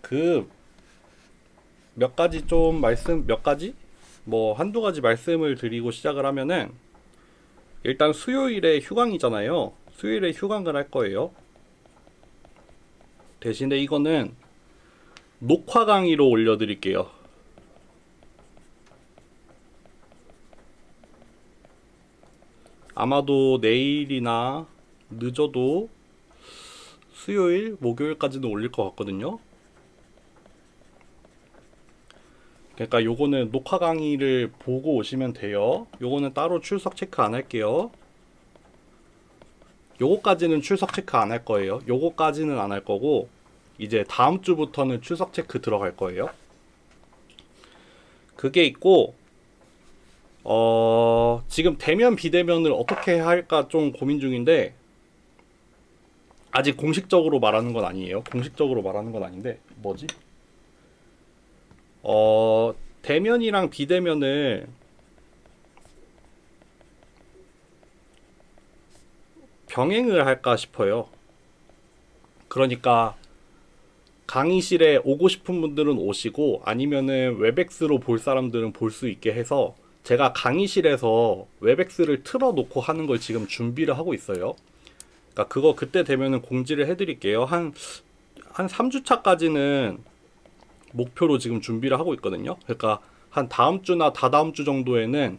그 몇 가지 좀 말씀 몇 가지 뭐 한두 가지 말씀을 드리고 시작을 하면은 일단 수요일에 휴강이잖아요. 수요일에 휴강을 할 거예요. 대신에 이거는 녹화 강의로 올려드릴게요. 아마도 내일이나 늦어도 수요일, 목요일까지는 올릴 것 같거든요. 그러니까 요거는 녹화 강의를 보고 오시면 돼요. 요거는 따로 출석 체크 안 할게요. 요거까지는 출석 체크 안 할 거예요. 요거까지는 안 할 거고 이제 다음 주부터는 출석 체크 들어갈 거예요. 그게 있고 지금 대면 비대면을 어떻게 할까 좀 고민 중인데 아직 공식적으로 말하는 건 아니에요. 공식적으로 말하는 건 아닌데 뭐지? 대면이랑 비대면을 병행을 할까 싶어요. 그러니까 강의실에 오고 싶은 분들은 오시고 아니면은 웹엑스로 볼 사람들은 볼 수 있게 해서 제가 강의실에서 웹엑스를 틀어놓고 하는 걸 지금 준비를 하고 있어요. 그러니까 그거 그때 되면은 공지를 해드릴게요. 한 3주차까지는 목표로 지금 준비를 하고 있거든요. 그러니까 한 다음 주나 다다음 주 정도에는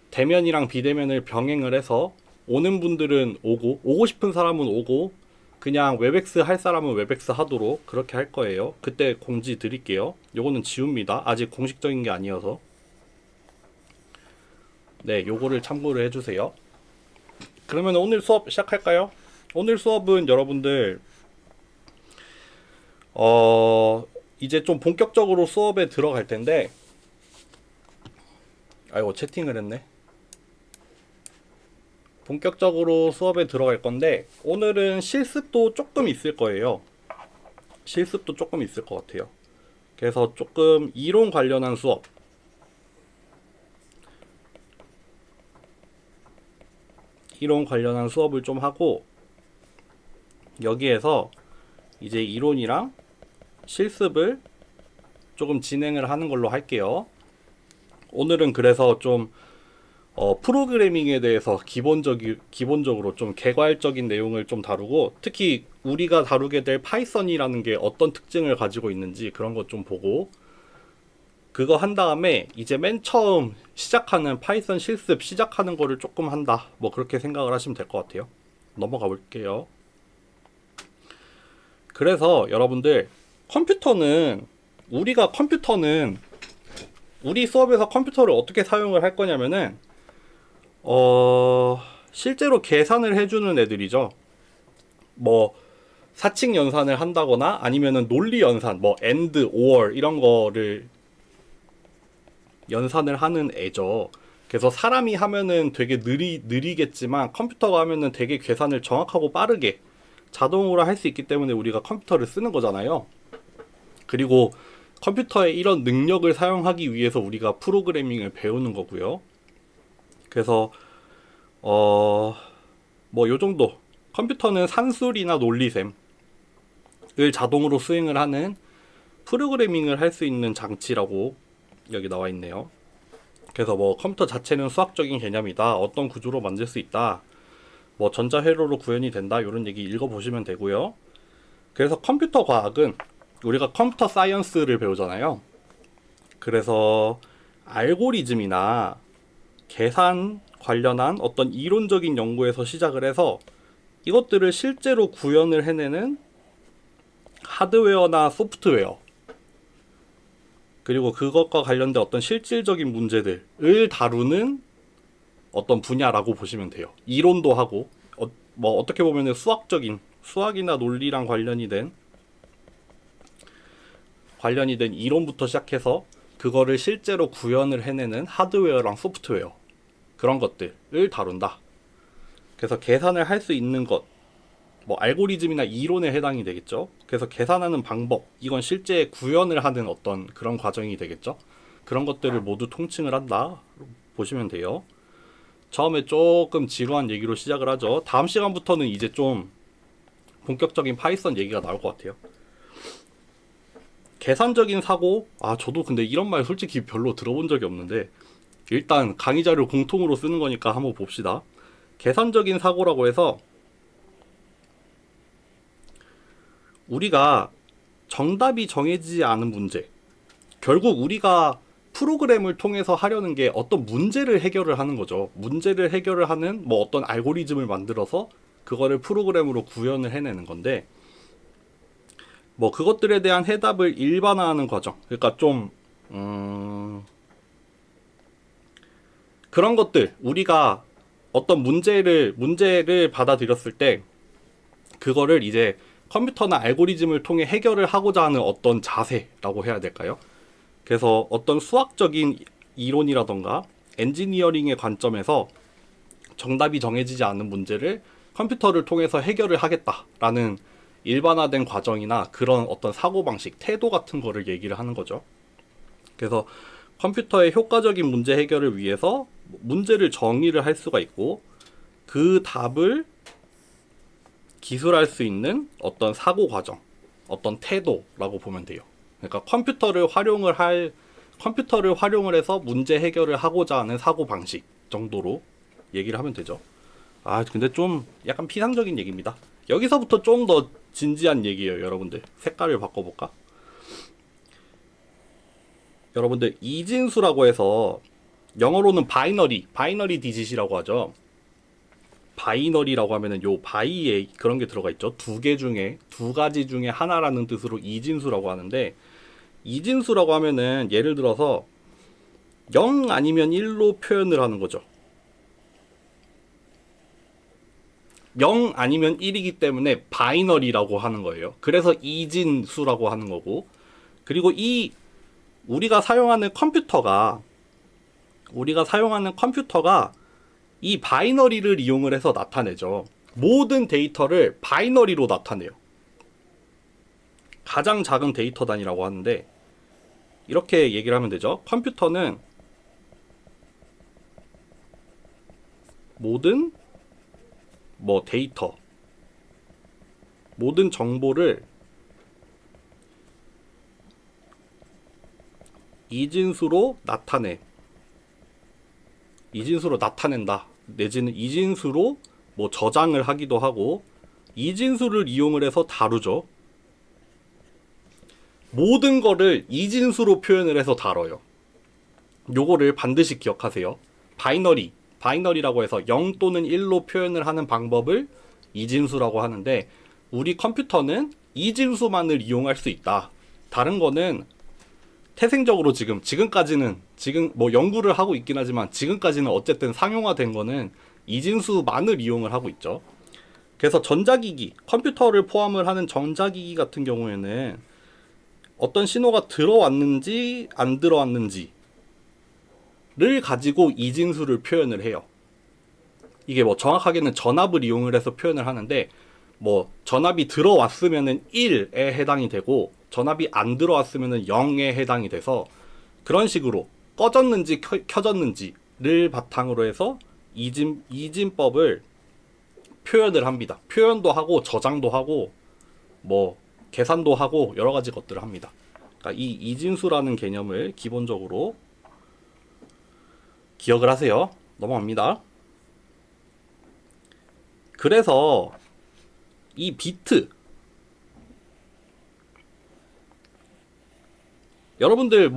대면이랑 비대면을 병행을 해서 오는 분들은 오고 싶은 사람은 오고 그냥 웹엑스 할 사람은 웹엑스 하도록 그렇게 할 거예요. 그때 공지 드릴게요. 요거는 지웁니다. 아직 공식적인 게 아니어서. 네, 요거를 참고를 해주세요. 그러면 오늘 수업 시작할까요? 오늘 수업은 여러분들 이제 좀 본격적으로 수업에 들어갈 텐데 아이고 채팅을 했네. 본격적으로 수업에 들어갈 건데 오늘은 실습도 조금 있을 거예요. 실습도 조금 있을 것 같아요. 그래서 조금 이론 관련한 수업 이론 관련한 수업을 좀 하고 여기에서 이제 이론이랑 실습을 조금 진행을 하는 걸로 할게요. 오늘은 그래서 좀 프로그래밍에 대해서 기본적으로 좀 개괄적인 내용을 좀 다루고 특히 우리가 다루게 될 파이썬이라는 게 어떤 특징을 가지고 있는지 그런 것 좀 보고 그거 한 다음에 이제 맨 처음 시작하는 파이썬 실습 시작하는 거를 조금 한다. 뭐 그렇게 생각을 하시면 될 것 같아요. 넘어가 볼게요. 그래서 여러분들 컴퓨터는 우리 수업에서 컴퓨터를 어떻게 사용을 할 거냐면은 실제로 계산을 해주는 애들이죠. 뭐 사칙 연산을 한다거나 아니면은 논리 연산, 뭐 and, or 이런 거를 연산을 하는 애죠. 그래서 사람이 하면은 되게 느리겠지만 컴퓨터가 하면은 되게 계산을 정확하고 빠르게 자동으로 할 수 있기 때문에 우리가 컴퓨터를 쓰는 거잖아요. 그리고 컴퓨터의 이런 능력을 사용하기 위해서 우리가 프로그래밍을 배우는 거고요. 그래서 뭐 요 정도 컴퓨터는 산술이나 논리셈을 자동으로 수행을 하는 프로그래밍을 할 수 있는 장치라고 여기 나와 있네요. 그래서 뭐 컴퓨터 자체는 수학적인 개념이다. 어떤 구조로 만들 수 있다. 뭐 전자회로로 구현이 된다. 이런 얘기 읽어보시면 되고요. 그래서 컴퓨터 과학은 우리가 컴퓨터 사이언스를 배우잖아요. 그래서 알고리즘이나 계산 관련한 어떤 이론적인 연구에서 시작을 해서 이것들을 실제로 구현을 해내는 하드웨어나 소프트웨어 그리고 그것과 관련된 어떤 실질적인 문제들을 다루는 어떤 분야라고 보시면 돼요. 이론도 하고 뭐 어떻게 보면 수학이나 논리랑 관련이 된 이론부터 시작해서 그거를 실제로 구현을 해내는 하드웨어랑 소프트웨어 그런 것들을 다룬다. 그래서 계산을 할 수 있는 것, 뭐 알고리즘이나 이론에 해당이 되겠죠. 그래서 계산하는 방법, 이건 실제 구현을 하는 어떤 그런 과정이 되겠죠. 그런 것들을 모두 통칭을 한다 보시면 돼요. 처음에 조금 지루한 얘기로 시작을 하죠. 다음 시간부터는 이제 좀 본격적인 파이썬 얘기가 나올 것 같아요. 계산적인 사고, 저도 근데 이런 말 솔직히 별로 들어본 적이 없는데, 일단 강의자를 공통으로 쓰는 거니까 한번 봅시다. 계산적인 사고라고 해서 우리가 정답이 정해지지 않은 문제, 결국 우리가 프로그램을 통해서 하려는 게 어떤 문제를 해결을 하는 거죠. 문제를 해결을 하는 뭐 어떤 알고리즘을 만들어서 그거를 프로그램으로 구현을 해내는 건데, 뭐 그것들에 대한 해답을 일반화하는 과정. 그러니까 좀 그런 것들, 우리가 어떤 문제를 받아들였을 때 그거를 이제 컴퓨터나 알고리즘을 통해 해결을 하고자 하는 어떤 자세라고 해야 될까요? 그래서 어떤 수학적인 이론이라던가 엔지니어링의 관점에서 정답이 정해지지 않은 문제를 컴퓨터를 통해서 해결을 하겠다라는 일반화된 과정이나 그런 어떤 사고방식, 태도 같은 거를 얘기를 하는 거죠. 그래서 컴퓨터의 효과적인 문제 해결을 위해서 문제를 정의를 할 수가 있고, 그 답을 기술할 수 있는 어떤 사고 과정, 어떤 태도라고 보면 돼요. 그러니까 컴퓨터를 활용을 해서 문제 해결을 하고자 하는 사고 방식 정도로 얘기를 하면 되죠. 근데 좀 약간 피상적인 얘기입니다. 여기서부터 좀 더 진지한 얘기예요, 여러분들. 색깔을 바꿔볼까? 여러분들, 이진수라고 해서 영어로는 바이너리 디짓이라고 하죠. 바이너리라고 하면은 요 바이에 그런 게 들어가 있죠. 두 가지 중에 하나라는 뜻으로 이진수라고 하는데, 이진수라고 하면은 예를 들어서 0 아니면 1로 표현을 하는 거죠. 0 아니면 1이기 때문에 바이너리라고 하는 거예요. 그래서 이진수라고 하는 거고, 그리고 우리가 사용하는 컴퓨터가 이 바이너리를 이용을 해서 나타내죠. 모든 데이터를 바이너리로 나타내요. 가장 작은 데이터 단위라고 하는데, 이렇게 얘기를 하면 되죠. 컴퓨터는 모든 데이터, 모든 정보를 이진수로 나타낸다. 내지는 이진수로 저장을 하기도 하고, 이진수를 이용을 해서 다루죠. 모든 거를 이진수로 표현을 해서 다뤄요. 요거를 반드시 기억하세요. 바이너리라고 해서 0 또는 1로 표현을 하는 방법을 이진수라고 하는데, 우리 컴퓨터는 이진수만을 이용할 수 있다. 다른 거는 태생적으로 지금까지는 연구를 하고 있긴 하지만 지금까지는 어쨌든 상용화된 거는 이진수만을 이용을 하고 있죠. 그래서 컴퓨터를 포함을 하는 전자기기 같은 경우에는 어떤 신호가 들어왔는지 안 들어왔는지를 가지고 이진수를 표현을 해요. 이게 정확하게는 전압을 이용을 해서 표현을 하는데, 전압이 들어왔으면은 1에 해당이 되고, 전압이 안 들어왔으면은 0에 해당이 돼서, 그런 식으로 꺼졌는지 켜졌는지를 바탕으로 해서 이진법을 표현을 합니다. 표현도 하고 저장도 하고 계산도 하고 여러 가지 것들을 합니다. 그러니까 이 이진수라는 개념을 기본적으로 기억을 하세요. 넘어갑니다. 그래서 이 비트, 여러분들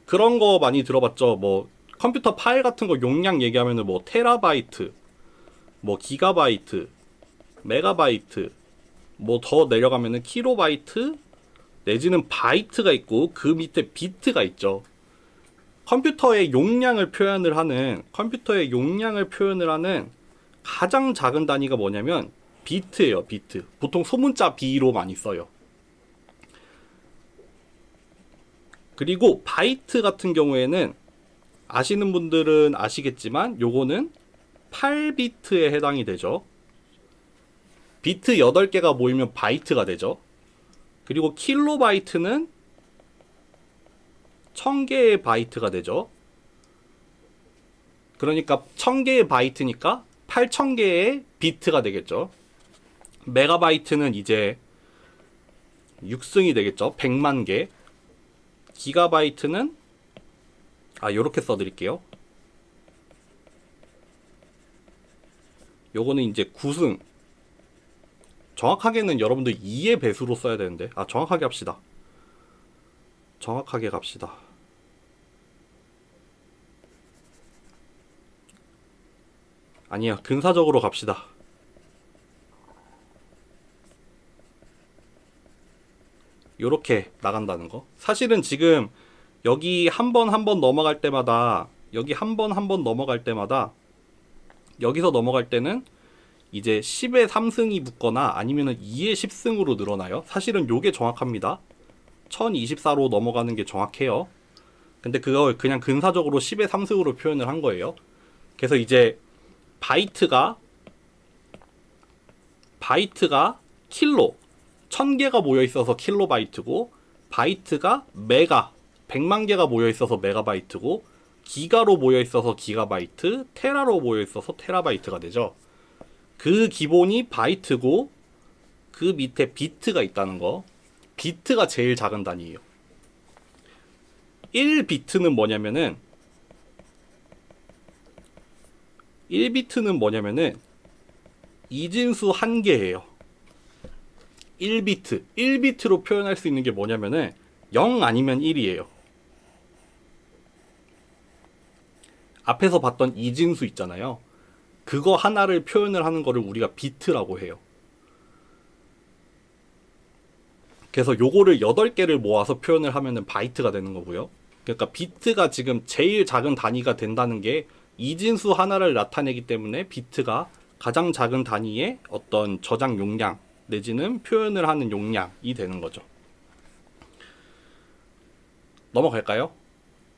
그런 거 많이 들어봤죠. 컴퓨터 파일 같은 거 용량 얘기하면은 테라바이트, 기가바이트, 메가바이트, 더 내려가면은 킬로바이트 내지는 바이트가 있고, 그 밑에 비트가 있죠. 컴퓨터의 용량을 표현을 하는 가장 작은 단위가 뭐냐면 비트예요. 비트. 보통 소문자 B로 많이 써요. 그리고 바이트 같은 경우에는 아시는 분들은 아시겠지만 요거는 8비트에 해당이 되죠. 비트 8개가 모이면 바이트가 되죠. 그리고 킬로바이트는 1000개의 바이트가 되죠. 그러니까 1000개의 바이트니까 8000개의 비트가 되겠죠. 메가바이트는 이제 6승이 되겠죠. 100만 개. 기가바이트는 요렇게 써드릴게요. 요거는 이제 9승. 정확하게는 여러분들 2의 배수로 써야 되는데 정확하게 합시다. 정확하게 갑시다. 아니야, 근사적으로 갑시다. 요렇게 나간다는 거. 사실은 지금 여기 한 번 넘어갈 때마다, 여기 한 번 넘어갈 때마다, 여기서 넘어갈 때는 이제 10에 3승이 붙거나 아니면은 2에 10승으로 늘어나요. 사실은 요게 정확합니다. 1024로 넘어가는 게 정확해요. 근데 그걸 그냥 근사적으로 10에 3승으로 표현을 한 거예요. 그래서 이제 바이트가 킬로, 1000개가 모여 있어서 킬로바이트고, 바이트가 메가, 100만 개가 모여 있어서 메가바이트고, 기가로 모여 있어서 기가바이트, 테라로 모여 있어서 테라바이트가 되죠. 그 기본이 바이트고, 그 밑에 비트가 있다는 거. 비트가 제일 작은 단위예요. 1비트는 뭐냐면은 이진수 1개예요. 1비트로 표현할 수 있는 게 뭐냐면은 0 아니면 1이에요. 앞에서 봤던 이진수 있잖아요. 그거 하나를 표현을 하는 거를 우리가 비트라고 해요. 그래서 요거를 8개를 모아서 표현을 하면은 바이트가 되는 거고요. 그러니까 비트가 지금 제일 작은 단위가 된다는 게 이진수 하나를 나타내기 때문에 비트가 가장 작은 단위의 어떤 저장 용량 내지는 표현을 하는 용량이 되는 거죠. 넘어갈까요?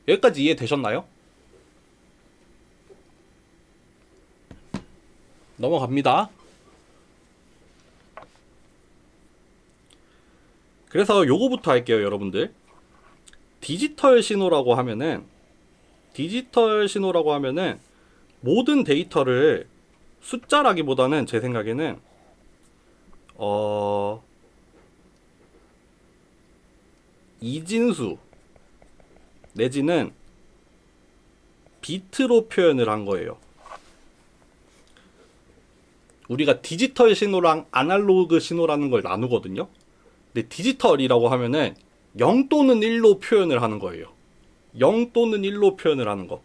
여기까지 이해되셨나요? 넘어갑니다. 그래서 요거부터 할게요, 여러분들. 디지털 신호라고 하면은 모든 데이터를 숫자라기보다는 제 생각에는 이진수 내지는 비트로 표현을 한 거예요. 우리가 디지털 신호랑 아날로그 신호라는 걸 나누거든요. 근데 디지털이라고 하면은 0 또는 1로 표현을 하는 거예요. 0 또는 1로 표현을 하는 거.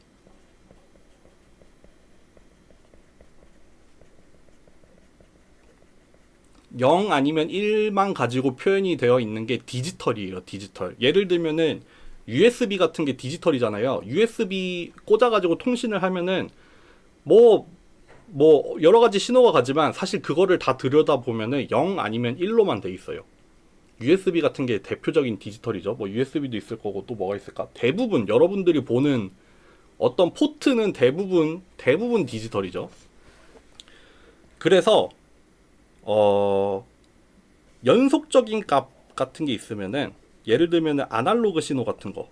영 아니면 1만 가지고 표현이 되어 있는 게 디지털이에요. 디지털. 예를 들면은 USB 같은 게 디지털이잖아요. USB 꽂아가지고 통신을 하면은 뭐 여러 가지 신호가 가지만 사실 그거를 다 들여다보면은 0 아니면 1로만 돼 있어요. USB 같은 게 대표적인 디지털이죠. 뭐 USB도 있을 거고 또 뭐가 있을까? 대부분 여러분들이 보는 어떤 포트는 대부분 디지털이죠. 그래서 연속적인 값 같은 게 있으면은 예를 들면 아날로그 신호 같은 거.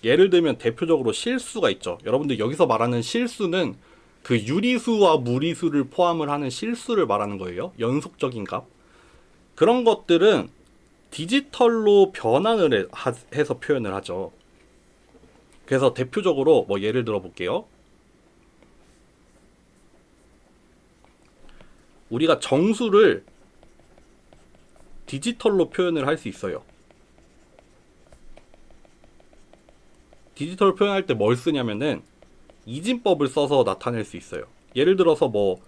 예를 들면 대표적으로 실수가 있죠. 여러분들 여기서 말하는 실수는 그 유리수와 무리수를 포함을 하는 실수를 말하는 거예요. 연속적인 값. 그런 것들은 디지털로 변환을 해서 표현을 하죠. 그래서 대표적으로 뭐 예를 들어 볼게요. 우리가 정수를 디지털로 표현을 할 수 있어요. 디지털 표현할 때 뭘 쓰냐면은 이진법을 써서 나타낼 수 있어요. 예를 들어서 뭐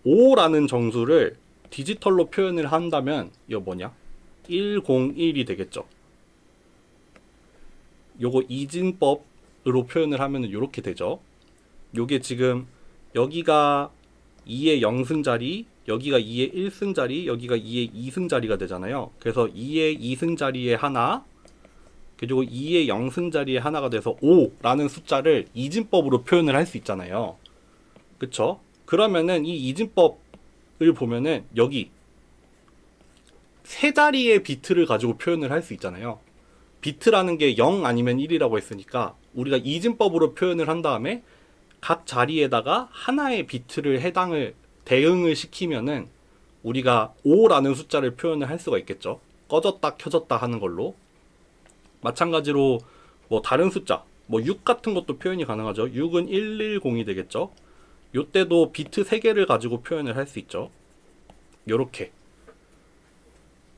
5라는 정수를 디지털로 표현을 한다면 이거 뭐냐? 101이 되겠죠. 요거 이진법으로 표현을 하면 이렇게 되죠. 요게 지금 여기가 2의 0승자리, 여기가 2의 1승자리, 여기가 2의 2승자리가 되잖아요. 그래서 2의 2승자리에 하나, 그리고 2의 0승자리에 하나가 돼서 5라는 숫자를 이진법으로 표현을 할 수 있잖아요. 그쵸? 그러면은 이 이진법을 보면은 여기 세 자리의 비트를 가지고 표현을 할 수 있잖아요. 비트라는 게 0 아니면 1이라고 했으니까 우리가 이진법으로 표현을 한 다음에 각 자리에다가 하나의 비트를 대응을 시키면은 우리가 5라는 숫자를 표현을 할 수가 있겠죠. 꺼졌다 켜졌다 하는 걸로. 마찬가지로 뭐 다른 숫자, 뭐 6 같은 것도 표현이 가능하죠. 6은 110이 되겠죠. 요때도 비트 3개를 가지고 표현을 할 수 있죠. 요렇게.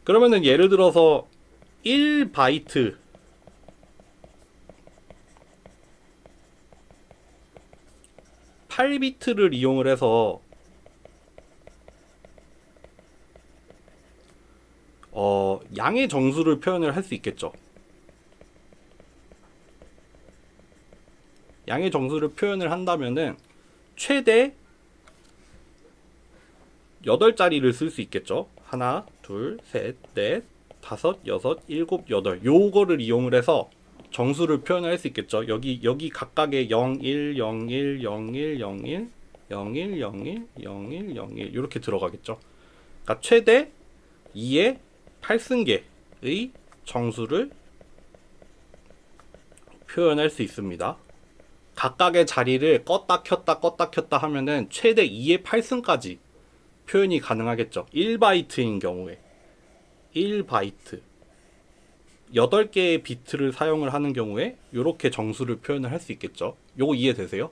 그러면은 예를 들어서 1바이트 8비트를 이용을 해서 양의 정수를 표현을 할 수 있겠죠. 양의 정수를 표현을 한다면은 최대 8자리를 쓸 수 있겠죠. 하나, 둘, 셋, 넷, 다섯, 여섯, 일곱, 여덟. 요거를 이용을 해서 정수를 표현할 수 있겠죠. 여기 각각의 0, 1, 0, 1, 0, 1, 0, 1, 0, 1, 0, 1, 0, 1, 0, 1 이렇게 들어가겠죠. 그러니까 최대 2의 8승계의 정수를 표현할 수 있습니다. 각각의 자리를 껐다 켰다 하면은 최대 2의 8승까지 표현이 가능하겠죠. 1바이트인 경우에 1바이트 8개의 비트를 사용을 하는 경우에 이렇게 정수를 표현을 할 수 있겠죠. 요거 이해되세요?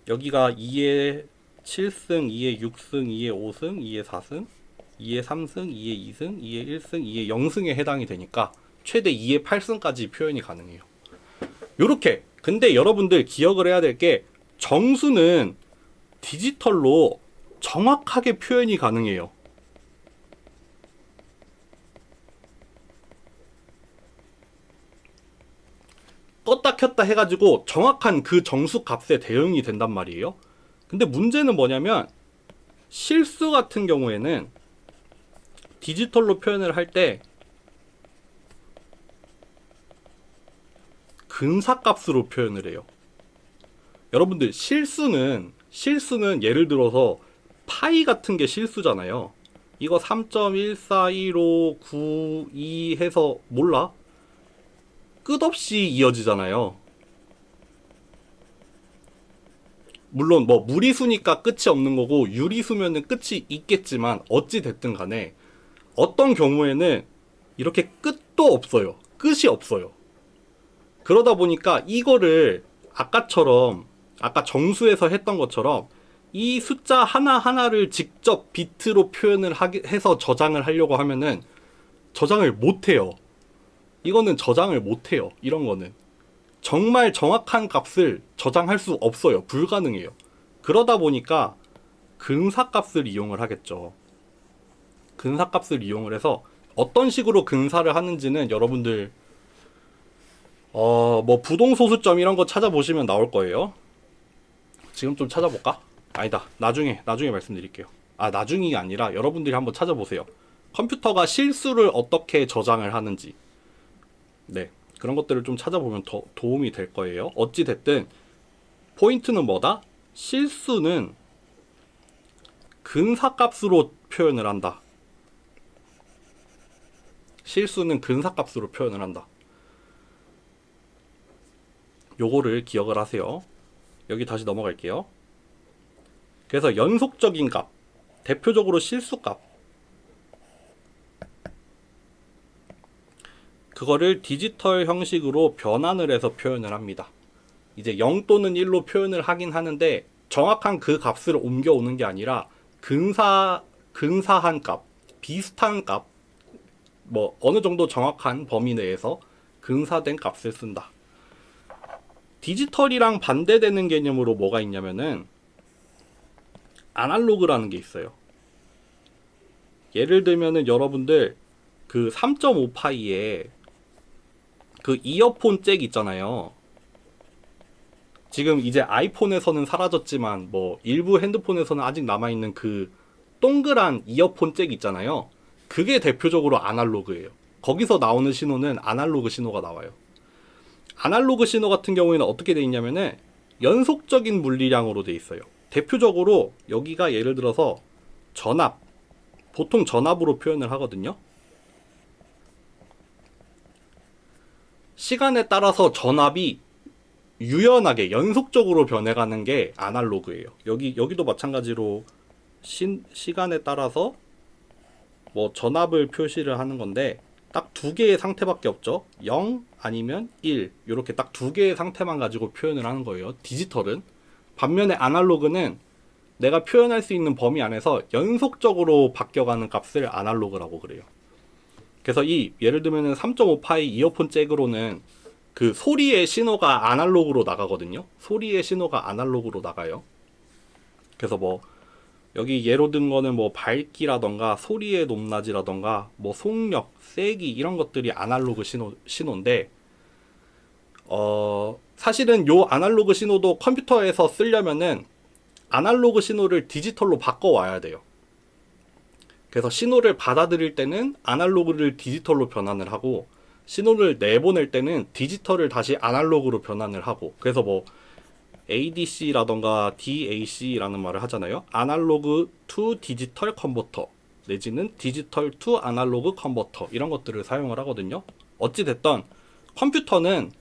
여기가 2의 7승, 2의 6승, 2의 5승, 2의 4승, 2의 3승, 2의 2승, 2의 1승, 2의 0승에 해당이 되니까 최대 2의 8승까지 표현이 가능해요. 요렇게. 근데 여러분들 기억을 해야 될 게 정수는 디지털로 정확하게 표현이 가능해요. 껐다 켰다 해가지고 정확한 그 정수 값에 대응이 된단 말이에요. 근데 문제는 뭐냐면 실수 같은 경우에는 디지털로 표현을 할 때 근사값으로 표현을 해요. 여러분들 실수는 예를 들어서 파이 같은 게 실수잖아요. 이거 3.141592 해서 몰라? 끝없이 이어지잖아요. 물론 뭐 무리수니까 끝이 없는 거고 유리수면은 끝이 있겠지만 어찌 됐든 간에 어떤 경우에는 이렇게 끝도 없어요. 끝이 없어요. 그러다 보니까 이거를 아까 정수에서 했던 것처럼 이 숫자 하나하나를 직접 비트로 표현을 해서 저장을 하려고 하면은 저장을 못해요. 이거는 저장을 못해요. 이런 거는 정말 정확한 값을 저장할 수 없어요. 불가능해요. 그러다 보니까 근사값을 이용을 하겠죠. 근사값을 이용을 해서 어떤 식으로 근사를 하는지는 여러분들 뭐 부동소수점 이런 거 찾아보시면 나올 거예요. 지금 좀 찾아볼까? 아니다. 나중에 말씀드릴게요. 나중이 아니라 여러분들이 한번 찾아보세요. 컴퓨터가 실수를 어떻게 저장을 하는지. 네. 그런 것들을 좀 찾아보면 더 도움이 될 거예요. 어찌 됐든 포인트는 뭐다? 실수는 근사값으로 표현을 한다. 실수는 근사값으로 표현을 한다. 요거를 기억을 하세요. 여기 다시 넘어갈게요. 그래서 연속적인 값, 대표적으로 실수값, 그거를 디지털 형식으로 변환을 해서 표현을 합니다. 이제 0 또는 1로 표현을 하긴 하는데 정확한 그 값을 옮겨오는 게 아니라 근사한 값, 비슷한 값, 뭐 어느 정도 정확한 범위 내에서 근사된 값을 쓴다. 디지털이랑 반대되는 개념으로 뭐가 있냐면은 아날로그라는 게 있어요. 예를 들면은 여러분들 그 3.5파이에 그 이어폰 잭 있잖아요. 지금 이제 아이폰에서는 사라졌지만 뭐 일부 핸드폰에서는 아직 남아있는 그 동그란 이어폰 잭 있잖아요. 그게 대표적으로 아날로그예요. 거기서 나오는 신호는 아날로그 신호가 나와요. 아날로그 신호 같은 경우에는 어떻게 돼 있냐면은 연속적인 물리량으로 돼 있어요. 대표적으로 여기가 예를 들어서 전압, 보통 전압으로 표현을 하거든요. 시간에 따라서 전압이 유연하게 연속적으로 변해가는 게 아날로그예요. 여기도 마찬가지로 시간에 따라서 뭐 전압을 표시를 하는 건데 딱 두 개의 상태밖에 없죠. 0 아니면 1 이렇게 딱 두 개의 상태만 가지고 표현을 하는 거예요. 디지털은. 반면에 아날로그는 내가 표현할 수 있는 범위 안에서 연속적으로 바뀌어가는 값을 아날로그라고 그래요. 그래서 이 예를 들면은 3.5파이 이어폰 잭으로는 그 소리의 신호가 아날로그로 나가거든요. 소리의 신호가 아날로그로 나가요. 그래서 뭐 여기 예로 든 거는 뭐 밝기라던가 소리의 높낮이라던가 뭐 속력, 세기 이런 것들이 아날로그 신호인데 사실은 요 아날로그 신호도 컴퓨터에서 쓰려면은 아날로그 신호를 디지털로 바꿔 와야 돼요. 그래서 신호를 받아들일 때는 아날로그를 디지털로 변환을 하고 신호를 내보낼 때는 디지털을 다시 아날로그로 변환을 하고 그래서 뭐 ADC라던가 DAC라는 말을 하잖아요. 아날로그 투 디지털 컨버터 내지는 디지털 투 아날로그 컨버터 이런 것들을 사용을 하거든요. 어찌 됐던 컴퓨터는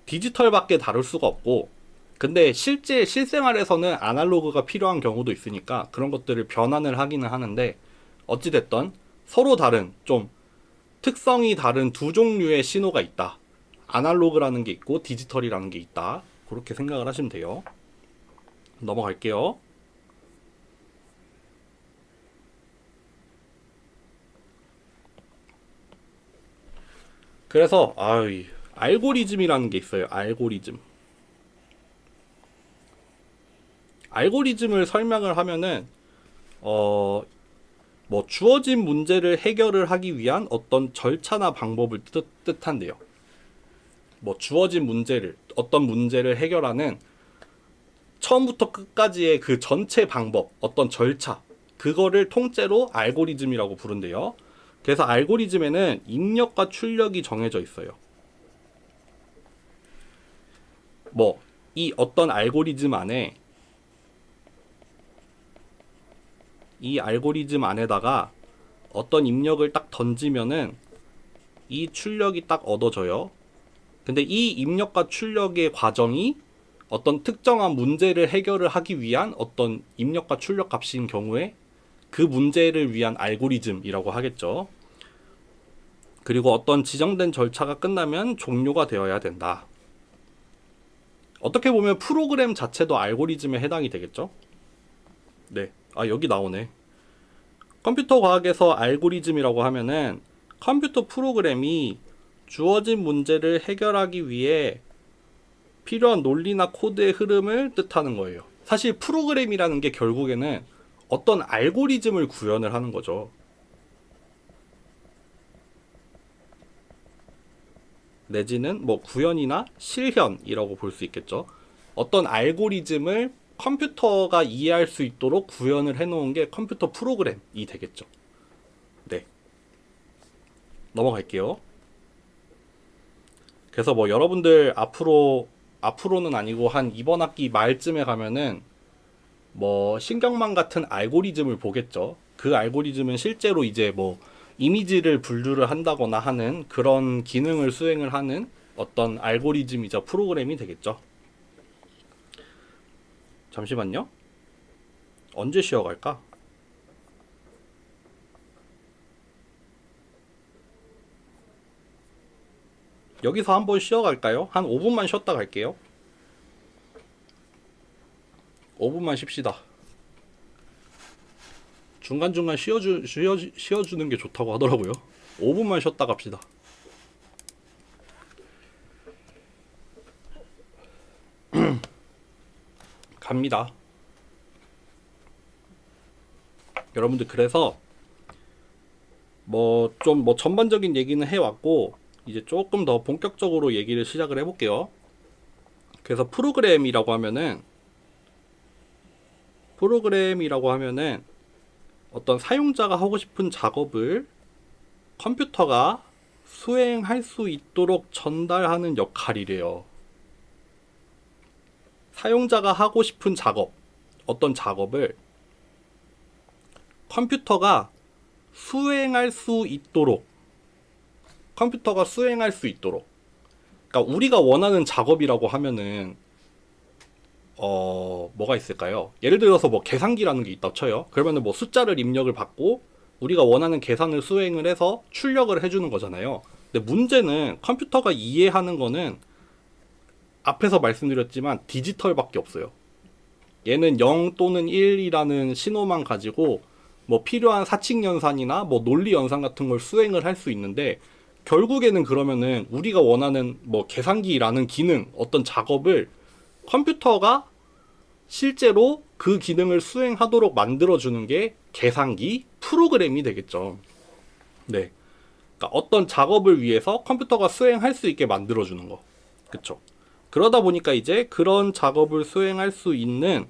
디지털밖에 다룰 수가 없고 근데 실제 실생활에서는 아날로그가 필요한 경우도 있으니까 그런 것들을 변환을 하기는 하는데 어찌 됐던 서로 다른 좀 특성이 다른 두 종류의 신호가 있다. 아날로그라는 게 있고 디지털이라는 게 있다. 그렇게 생각을 하시면 돼요. 넘어갈게요. 그래서 알고리즘이라는 게 있어요. 알고리즘을 설명을 하면은 뭐 주어진 문제를 해결을 하기 위한 어떤 절차나 방법을 뜻한대요. 뭐 주어진 어떤 문제를 해결하는 처음부터 끝까지의 그 전체 방법, 어떤 절차, 그거를 통째로 알고리즘이라고 부른대요. 그래서 알고리즘에는 입력과 출력이 정해져 있어요. 뭐 이 어떤 알고리즘 안에 이 알고리즘 안에다가 어떤 입력을 딱 던지면은 이 출력이 딱 얻어져요. 근데 이 입력과 출력의 과정이 어떤 특정한 문제를 해결을 하기 위한 어떤 입력과 출력 값인 경우에 그 문제를 위한 알고리즘이라고 하겠죠. 그리고 어떤 지정된 절차가 끝나면 종료가 되어야 된다. 어떻게 보면 프로그램 자체도 알고리즘에 해당이 되겠죠. 네. 여기 나오네. 컴퓨터 과학에서 알고리즘이라고 하면은 컴퓨터 프로그램이 주어진 문제를 해결하기 위해 필요한 논리나 코드의 흐름을 뜻하는 거예요. 사실 프로그램이라는 게 결국에는 어떤 알고리즘을 구현을 하는 거죠. 내지는 뭐 구현이나 실현이라고 볼 수 있겠죠. 어떤 알고리즘을 컴퓨터가 이해할 수 있도록 구현을 해놓은 게 컴퓨터 프로그램이 되겠죠. 네. 넘어갈게요. 그래서 뭐 여러분들 앞으로는 아니고 한 이번 학기 말쯤에 가면은 뭐 신경망 같은 알고리즘을 보겠죠. 그 알고리즘은 실제로 이제 뭐 이미지를 분류를 한다거나 하는 그런 기능을 수행을 하는 어떤 알고리즘이자 프로그램이 되겠죠. 잠시만요. 언제 쉬어갈까? 여기서 한번 쉬어갈까요? 한 5분만 쉬었다 갈게요. 5분만 쉽시다. 중간중간 쉬어주는 게 좋다고 하더라고요. 5분만 쉬었다 갑시다. 갑니다. 여러분들 그래서 뭐 좀 뭐 전반적인 얘기는 해왔고 이제 조금 더 본격적으로 얘기를 시작을 해볼게요. 그래서 프로그램이라고 하면은 어떤 사용자가 하고 싶은 작업을 컴퓨터가 수행할 수 있도록 전달하는 역할이래요. 사용자가 하고 싶은 작업, 어떤 작업을 컴퓨터가 수행할 수 있도록 그러니까 우리가 원하는 작업이라고 하면은 뭐가 있을까요? 예를 들어서 뭐 계산기라는 게 있다 쳐요. 그러면은 뭐 숫자를 입력을 받고 우리가 원하는 계산을 수행을 해서 출력을 해주는 거잖아요. 근데 문제는 컴퓨터가 이해하는 거는 앞에서 말씀드렸지만 디지털밖에 없어요. 얘는 0 또는 1이라는 신호만 가지고 뭐 필요한 사칙 연산이나 뭐 논리 연산 같은 걸 수행을 할 수 있는데, 결국에는 그러면은 우리가 원하는 뭐 계산기라는 기능, 어떤 작업을 컴퓨터가 실제로 그 기능을 수행하도록 만들어주는 게 계산기 프로그램이 되겠죠. 네. 그러니까 어떤 작업을 위해서 컴퓨터가 수행할 수 있게 만들어주는 거. 그쵸. 그러다 보니까 이제 그런 작업을 수행할 수 있는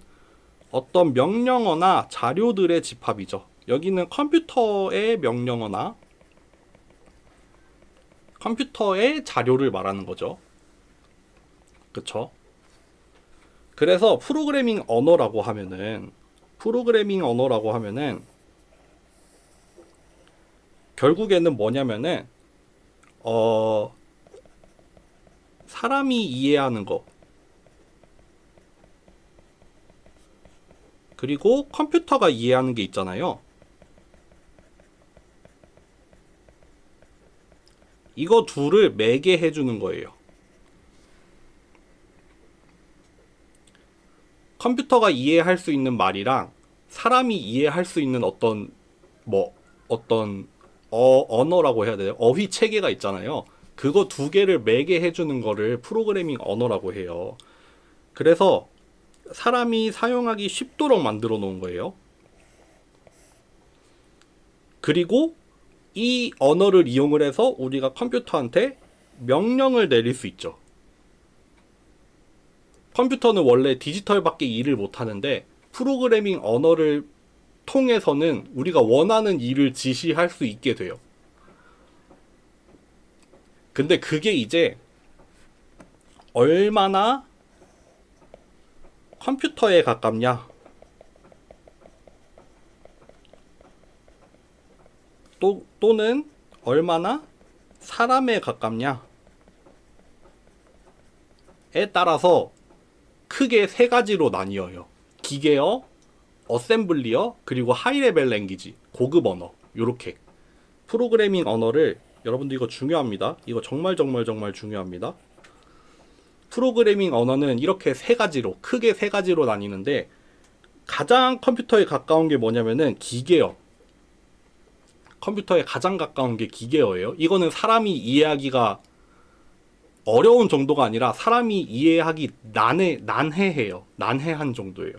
어떤 명령어나 자료들의 집합이죠. 여기는 컴퓨터의 명령어나 컴퓨터의 자료를 말하는 거죠. 그쵸? 그래서 프로그래밍 언어라고 하면은 결국에는 뭐냐면은 사람이 이해하는 거, 그리고 컴퓨터가 이해하는 게 있잖아요. 이거 둘을 매개해 주는 거예요. 컴퓨터가 이해할 수 있는 말이랑 사람이 이해할 수 있는 어떤 언어라고 해야 돼요. 어휘 체계가 있잖아요. 그거 두 개를 매개해 주는 거를 프로그래밍 언어라고 해요. 그래서 사람이 사용하기 쉽도록 만들어 놓은 거예요. 그리고 이 언어를 이용을 해서 우리가 컴퓨터한테 명령을 내릴 수 있죠. 컴퓨터는 원래 디지털밖에 일을 못 하는데 프로그래밍 언어를 통해서는 우리가 원하는 일을 지시할 수 있게 돼요. 근데 그게 이제 얼마나 컴퓨터에 가깝냐, 또는 얼마나 사람에 가깝냐에 따라서 크게 세 가지로 나뉘어요. 기계어, 어셈블리어, 그리고 하이레벨 랭귀지, 고급 언어. 요렇게 프로그래밍 언어를, 여러분들 이거 중요합니다. 이거 정말 중요합니다. 프로그래밍 언어는 이렇게 크게 세 가지로 나뉘는데, 가장 컴퓨터에 가까운 게 뭐냐면은 기계어. 컴퓨터에 가장 가까운 게 기계어예요. 이거는 사람이 이해하기가 어려운 정도가 아니라 사람이 이해하기 난해해요. 난해한 정도예요.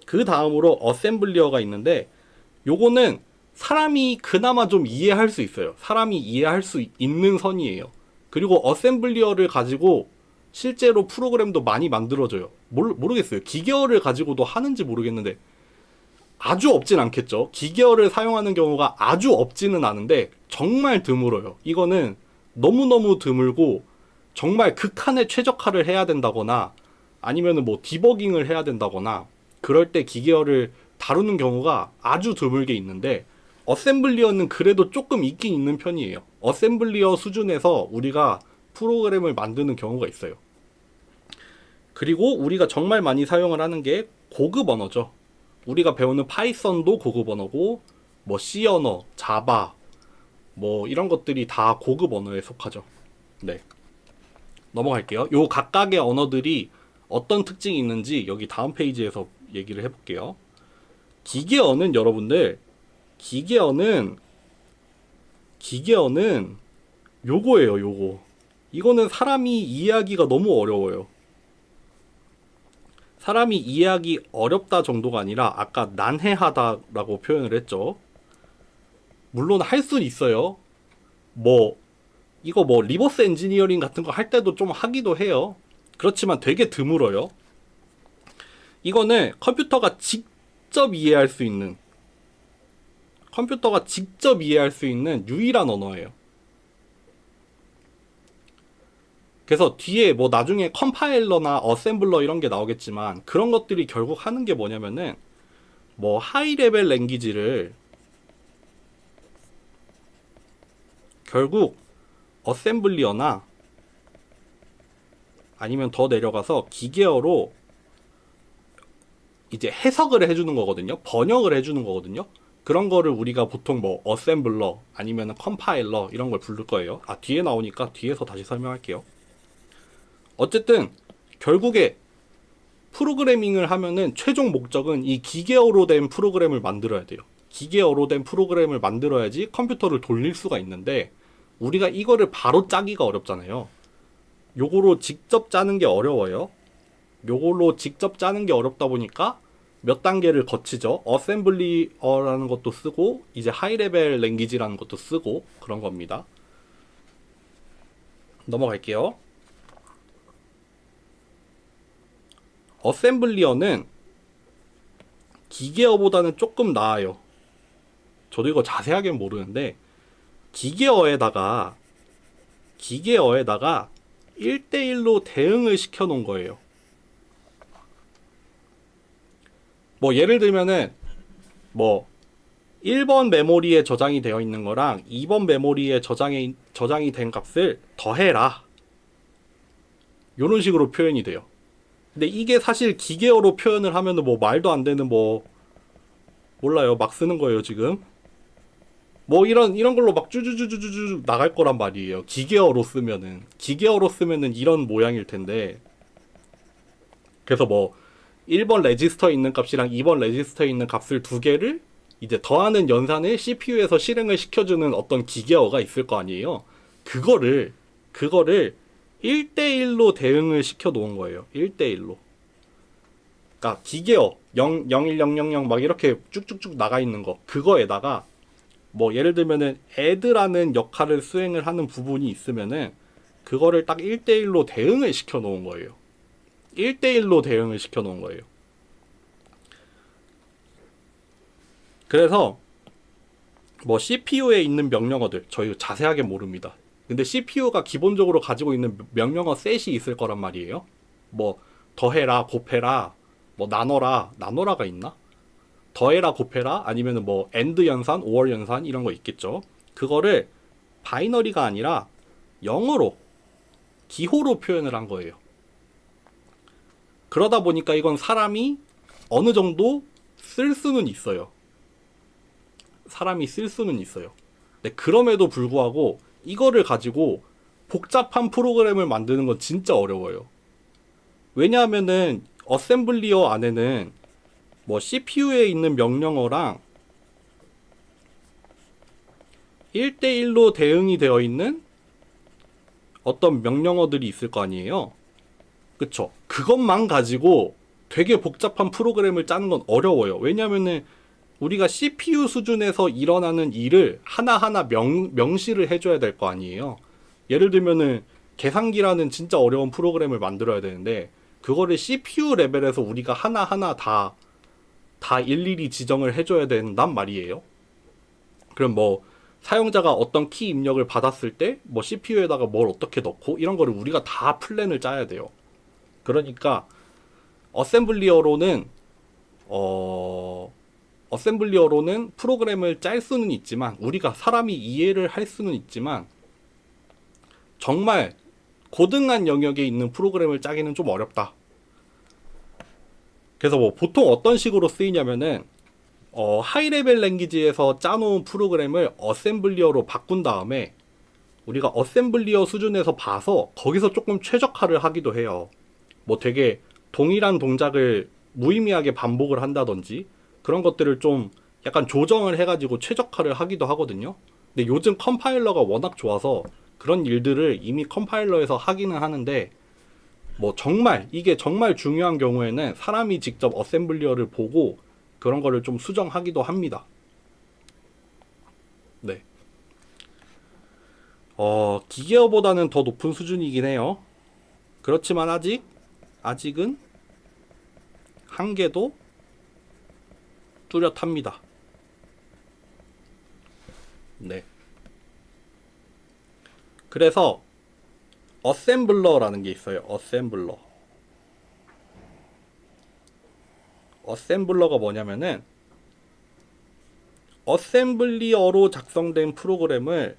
그 다음으로 어셈블리어가 있는데, 요거는 사람이 그나마 좀 이해할 수 있어요. 사람이 이해할 수 있는 선이에요. 그리고 어셈블리어를 가지고 실제로 프로그램도 많이 만들어져요. 모르겠어요. 기계어를 가지고도 하는지 모르겠는데 아주 없진 않겠죠. 기계어를 사용하는 경우가 아주 없지는 않은데 정말 드물어요. 이거는 너무너무 드물고 정말 극한의 최적화를 해야 된다거나 아니면은 뭐 디버깅을 해야 된다거나 그럴 때 기계어를 다루는 경우가 아주 드물게 있는데, 어셈블리어는 그래도 조금 있긴 있는 편이에요. 어셈블리어 수준에서 우리가 프로그램을 만드는 경우가 있어요. 그리고 우리가 정말 많이 사용을 하는 게 고급 언어죠. 우리가 배우는 파이썬도 고급 언어고, 뭐 C 언어, 자바, 뭐 이런 것들이 다 고급 언어에 속하죠. 네. 넘어갈게요. 요 각각의 언어들이 어떤 특징이 있는지 여기 다음 페이지에서 얘기를 해볼게요. 기계어는 여러분들, 기계어는 요거예요, 요거. 이거는 사람이 이해하기가 너무 어려워요. 사람이 이해하기 어렵다 정도가 아니라 아까 난해하다라고 표현을 했죠. 물론 할 수는 있어요. 이거 리버스 엔지니어링 같은 거 할 때도 좀 하기도 해요. 그렇지만 되게 드물어요. 이거는 컴퓨터가 직접 이해할 수 있는 유일한 언어예요. 그래서 뒤에 뭐 나중에 컴파일러나 어셈블러 이런 게 나오겠지만 그런 것들이 결국 하는 게 뭐냐면은 뭐 하이 레벨 랭귀지를 결국 어셈블리어나 아니면 더 내려가서 기계어로 이제 해석을 해주는 거거든요. 번역을 해주는 거거든요. 그런 거를 우리가 보통 뭐 어셈블러 아니면 컴파일러 이런 걸 부를 거예요. 아, 뒤에 나오니까 뒤에서 다시 설명할게요. 어쨌든 결국에 프로그래밍을 하면은 최종 목적은 이 기계어로 된 프로그램을 만들어야 돼요. 기계어로 된 프로그램을 만들어야지 컴퓨터를 돌릴 수가 있는데 우리가 이거를 바로 짜기가 어렵잖아요. 요거로 직접 짜는 게 어려워요. 요걸로 직접 짜는 게 어렵다 보니까 몇 단계를 거치죠. 어셈블리어라는 것도 쓰고 이제 하이레벨 랭귀지라는 것도 쓰고 그런 겁니다. 넘어갈게요. 어셈블리어는 기계어보다는 조금 나아요. 저도 이거 자세하게는 모르는데 기계어에다가 1대1로 대응을 시켜 놓은 거예요. 뭐 예를 들면은 뭐 1번 메모리에 저장이 되어 있는 거랑 2번 메모리에 저장이 된 값을 더해라. 요런 식으로 표현이 돼요. 근데 이게 사실 기계어로 표현을 하면은 뭐 말도 안 되는 뭐 몰라요. 막 쓰는 거예요, 지금. 뭐 이런 걸로 막 쭈쭈쭈쭈쭈 나갈 거란 말이에요. 기계어로 쓰면은 이런 모양일 텐데. 그래서 뭐 1번 레지스터에 있는 값이랑 2번 레지스터에 있는 값을 두 개를 이제 더하는 연산을 CPU에서 실행을 시켜주는 어떤 기계어가 있을 거 아니에요. 그거를 1대1로 대응을 시켜 놓은 거예요. 1대1로. 그러니까 기계어 01000 막 이렇게 쭉쭉쭉 나가 있는 거. 그거에다가 뭐 예를 들면은 add라는 역할을 수행을 하는 부분이 있으면은 그거를 딱 1대1로 대응을 시켜 놓은 거예요. 1대1로 대응을 시켜 놓은 거예요. 그래서 뭐 CPU에 있는 명령어들 저희 자세하게 모릅니다. 근데 CPU가 기본적으로 가지고 있는 명령어 셋이 있을 거란 말이에요. 뭐 더해라, 곱해라, 뭐 나눠라가 있나? 더해라, 곱해라, 아니면은 뭐 AND 연산, OR 연산 이런 거 있겠죠. 그거를 바이너리가 아니라 영어로 기호로 표현을 한 거예요. 그러다 보니까 이건 사람이 어느 정도 쓸 수는 있어요. 근데 그럼에도 불구하고 이거를 가지고 복잡한 프로그램을 만드는 건 진짜 어려워요. 왜냐하면은 어셈블리어 안에는 뭐 CPU에 있는 명령어랑 1대1로 대응이 되어 있는 어떤 명령어들이 있을 거 아니에요. 그쵸? 그것만 가지고 되게 복잡한 프로그램을 짜는 건 어려워요. 왜냐면은 우리가 CPU 수준에서 일어나는 일을 하나하나 명시를 해줘야 될 거 아니에요. 예를 들면은 계산기라는 진짜 어려운 프로그램을 만들어야 되는데 그거를 CPU 레벨에서 우리가 하나하나 다 일일이 지정을 해줘야 된단 말이에요. 그럼 뭐 사용자가 어떤 키 입력을 받았을 때 뭐 CPU에다가 뭘 어떻게 넣고 이런 거를 우리가 다 플랜을 짜야 돼요. 그러니까 어셈블리어로는 프로그램을 짤 수는 있지만 우리가 사람이 이해를 할 수는 있지만 정말 고등한 영역에 있는 프로그램을 짜기는 좀 어렵다. 그래서 뭐 보통 어떤 식으로 쓰이냐면은 하이레벨 랭귀지에서 짜놓은 프로그램을 어셈블리어로 바꾼 다음에 우리가 어셈블리어 수준에서 봐서 거기서 조금 최적화를 하기도 해요. 뭐 되게 동일한 동작을 무의미하게 반복을 한다든지 그런 것들을 좀 약간 조정을 해가지고 최적화를 하기도 하거든요. 근데 요즘 컴파일러가 워낙 좋아서 그런 일들을 이미 컴파일러에서 하기는 하는데 뭐 이게 정말 중요한 경우에는 사람이 직접 어셈블리어를 보고 그런 거를 좀 수정하기도 합니다. 네. 기계어보다는 더 높은 수준이긴 해요. 그렇지만 아직은 한계도 뚜렷합니다. 네. 그래서 어셈블러라는 게 있어요. 어셈블러가 뭐냐면은 어셈블리어로 작성된 프로그램을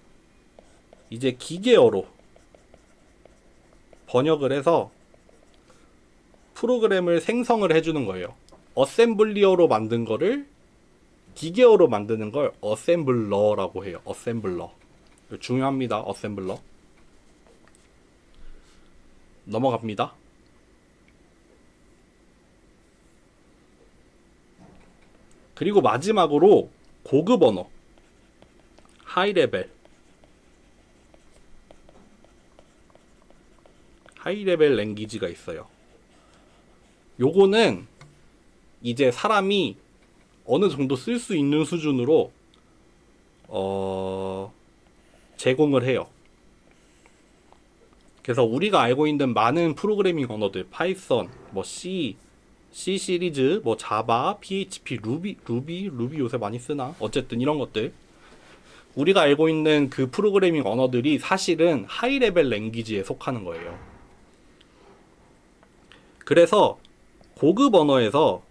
이제 기계어로 번역을 해서 프로그램을 생성을 해주는 거예요. 어셈블리어로 만든 거를 기계어로 만드는 걸 어셈블러라고 해요. 어셈블러. 중요합니다. 어셈블러. 넘어갑니다. 그리고 마지막으로 고급 언어, 하이 레벨. 하이 레벨 랭귀지가 있어요. 요거는 이제 사람이 어느 정도 쓸 수 있는 수준으로 제공을 해요. 그래서 우리가 알고 있는 많은 프로그래밍 언어들, 파이썬, 뭐 C 시리즈, 뭐 자바, PHP, 루비 요새 많이 쓰나? 어쨌든 이런 것들. 우리가 알고 있는 그 프로그래밍 언어들이 사실은 하이 레벨 랭귀지에 속하는 거예요. 그래서 고급 언어에서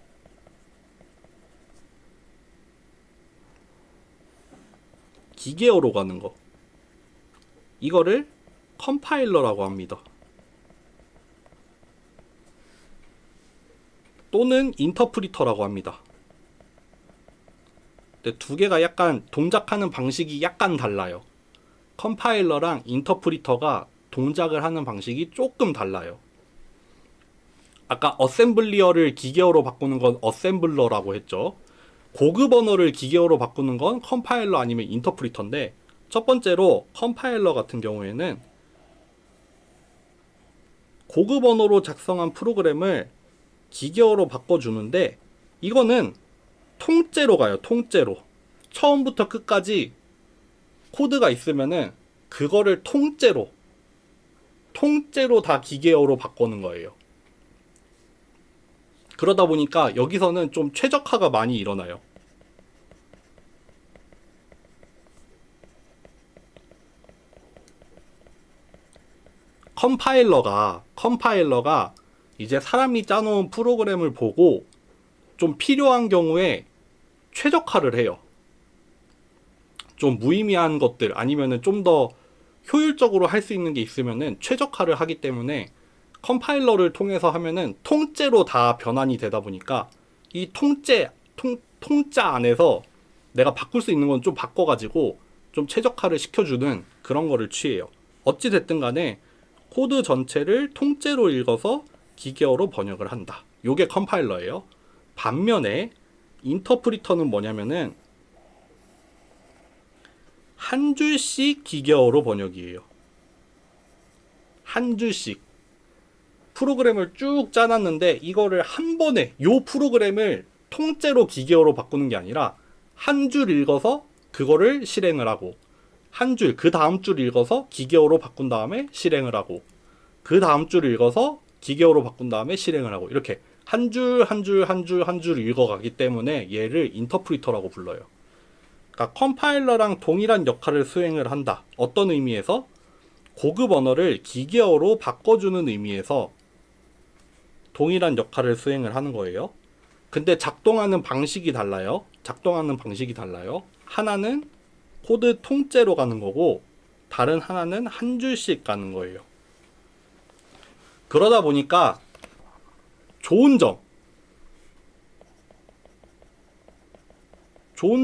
기계어로 가는 거, 이거를 컴파일러라고 합니다. 또는 인터프리터라고 합니다. 근데 두 개가 약간 동작하는 방식이 약간 달라요. 컴파일러랑 인터프리터가 동작을 하는 방식이 조금 달라요. 아까 어셈블리어를 기계어로 바꾸는 건 어셈블러라고 했죠. 고급 언어를 기계어로 바꾸는 건 컴파일러 아니면 인터프리터인데, 첫 번째로 컴파일러 같은 경우에는 고급 언어로 작성한 프로그램을 기계어로 바꿔주는데, 이거는 통째로 가요. 통째로. 처음부터 끝까지 코드가 있으면은 그거를 통째로 다 기계어로 바꾸는 거예요. 그러다 보니까 여기서는 좀 최적화가 많이 일어나요. 컴파일러가 이제 사람이 짜놓은 프로그램을 보고 좀 필요한 경우에 최적화를 해요. 좀 무의미한 것들 아니면은 좀 더 효율적으로 할 수 있는 게 있으면은 최적화를 하기 때문에 컴파일러를 통해서 하면은 통째로 다 변환이 되다 보니까 이 통짜 안에서 내가 바꿀 수 있는 건 좀 바꿔가지고 좀 최적화를 시켜주는 그런 거를 취해요. 어찌 됐든 간에 코드 전체를 통째로 읽어서 기계어로 번역을 한다. 요게 컴파일러예요. 반면에 인터프리터는 뭐냐면은 한 줄씩 기계어로 번역이에요. 한 줄씩. 프로그램을 쭉 짜놨는데 이거를 한 번에 요 프로그램을 통째로 기계어로 바꾸는 게 아니라 한 줄 읽어서 그거를 실행을 하고, 한 줄, 그 다음 줄 읽어서 기계어로 바꾼 다음에 실행을 하고, 그 다음 줄 읽어서 기계어로 바꾼 다음에 실행을 하고, 이렇게 한 줄 읽어가기 때문에 얘를 인터프리터라고 불러요. 그러니까 컴파일러랑 동일한 역할을 수행을 한다. 어떤 의미에서? 고급 언어를 기계어로 바꿔주는 의미에서 동일한 역할을 수행을 하는 거예요. 근데 작동하는 방식이 달라요. 하나는 코드 통째로 가는 거고, 다른 하나는 한 줄씩 가는 거예요. 그러다 보니까 좋은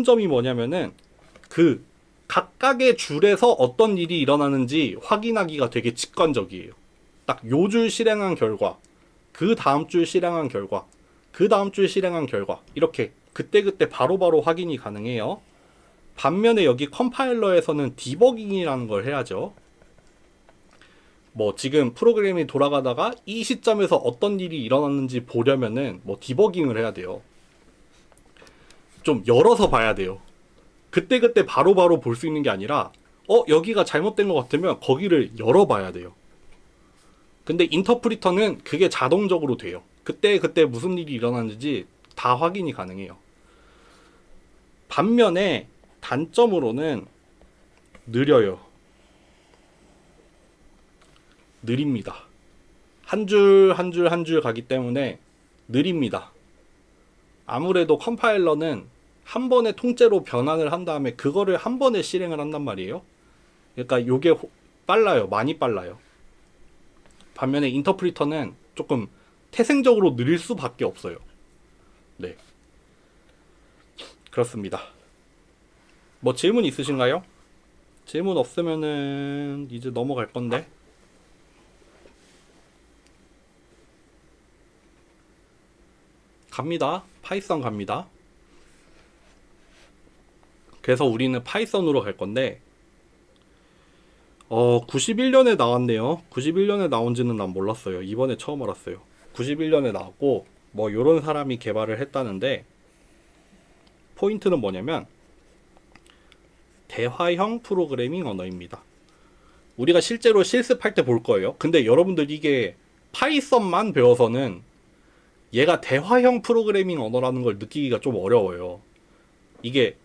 점이 뭐냐면은 그 각각의 줄에서 어떤 일이 일어나는지 확인하기가 되게 직관적이에요. 딱 요 줄 실행한 결과, 그 다음 줄 실행한 결과, 그 다음 줄 실행한 결과, 이렇게 그때그때 바로바로 확인이 가능해요. 반면에 여기 컴파일러에서는 디버깅이라는 걸 해야죠. 뭐 지금 프로그램이 돌아가다가 이 시점에서 어떤 일이 일어났는지 보려면은 뭐 디버깅을 해야 돼요. 좀 열어서 봐야 돼요. 그때그때 바로바로 볼 수 있는 게 아니라 여기가 잘못된 것 같으면 거기를 열어봐야 돼요. 근데 인터프리터는 그게 자동적으로 돼요. 그때 무슨 일이 일어났는지 다 확인이 가능해요. 반면에 단점으로는 느려요. 느립니다. 한 줄 가기 때문에 느립니다. 아무래도 컴파일러는 한 번에 통째로 변환을 한 다음에 그거를 한 번에 실행을 한단 말이에요. 그러니까 요게 빨라요. 많이 빨라요. 반면에 인터프리터는 조금 태생적으로 느릴 수밖에 없어요. 네. 그렇습니다. 뭐 질문 있으신가요? 질문 없으면은 이제 넘어갈 건데. 갑니다. 파이썬 갑니다. 그래서 우리는 파이썬으로 갈 건데 91년에 나왔네요. 91년에 나온지는 난 몰랐어요. 이번에 처음 알았어요. 91년에 나왔고 뭐 요런 사람이 개발을 했다는데 포인트는 뭐냐면 대화형 프로그래밍 언어입니다. 우리가 실제로 실습할 때 볼 거예요. 근데 여러분들 이게 파이썬만 배워서는 얘가 대화형 프로그래밍 언어라는 걸 느끼기가 좀 어려워요. 이게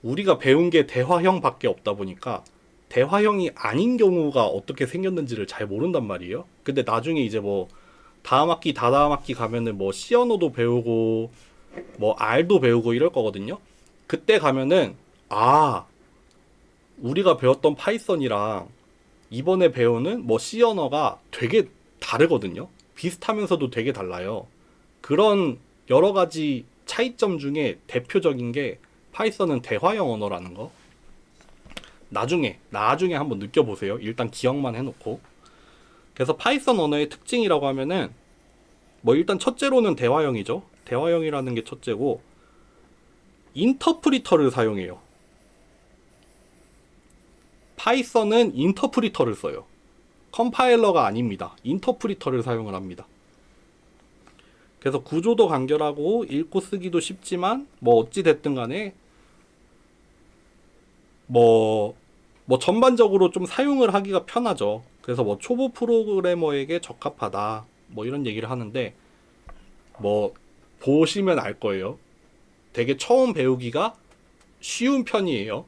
우리가 배운 게 대화형밖에 없다 보니까 대화형이 아닌 경우가 어떻게 생겼는지를 잘 모른단 말이에요. 근데 나중에 이제 뭐 다음 학기 다다음 학기 가면은 뭐 C 언어도 배우고 뭐 R도 배우고 이럴 거거든요. 그때 가면은 우리가 배웠던 파이썬이랑 이번에 배우는 뭐 C 언어가 되게 다르거든요. 비슷하면서도 되게 달라요. 그런 여러 가지 차이점 중에 대표적인 게 파이썬은 대화형 언어라는 거. 나중에 한번 느껴보세요. 일단 기억만 해놓고. 그래서 파이썬 언어의 특징이라고 하면은 뭐 일단 첫째로는 대화형이죠. 대화형이라는 게 첫째고 인터프리터를 사용해요. 파이썬은 인터프리터를 써요. 컴파일러가 아닙니다. 인터프리터를 사용을 합니다. 그래서 구조도 간결하고 읽고 쓰기도 쉽지만 뭐 어찌 됐든 간에 뭐 전반적으로 좀 사용을 하기가 편하죠. 그래서 뭐 초보 프로그래머에게 적합하다 뭐 이런 얘기를 하는데 뭐 보시면 알 거예요. 되게 처음 배우기가 쉬운 편이에요.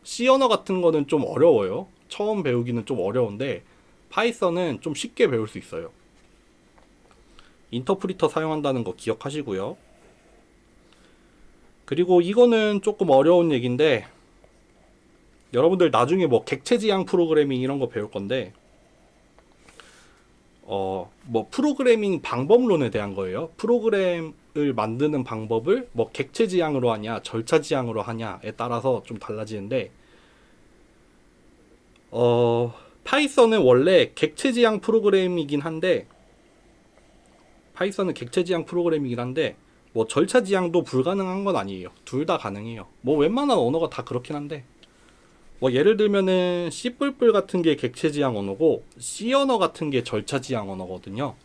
C 언어 같은 거는 좀 어려워요. 처음 배우기는 좀 어려운데 파이썬은 좀 쉽게 배울 수 있어요. 인터프리터 사용한다는 거 기억하시고요. 그리고 이거는 조금 어려운 얘기인데 여러분들 나중에 뭐 객체지향 프로그래밍 이런 거 배울 건데 뭐 프로그래밍 방법론에 대한 거예요. 프로그램을 만드는 방법을 뭐 객체지향으로 하냐 절차지향으로 하냐에 따라서 좀 달라지는데 파이썬은 원래 객체지향 프로그램이긴 한데 뭐 절차지향도 불가능한 건 아니에요. 둘 다 가능해요. 뭐 웬만한 언어가 다 그렇긴 한데 뭐 예를 들면은 C++ 같은 게 객체지향 언어고 C 언어 같은 게 절차지향 언어거든요.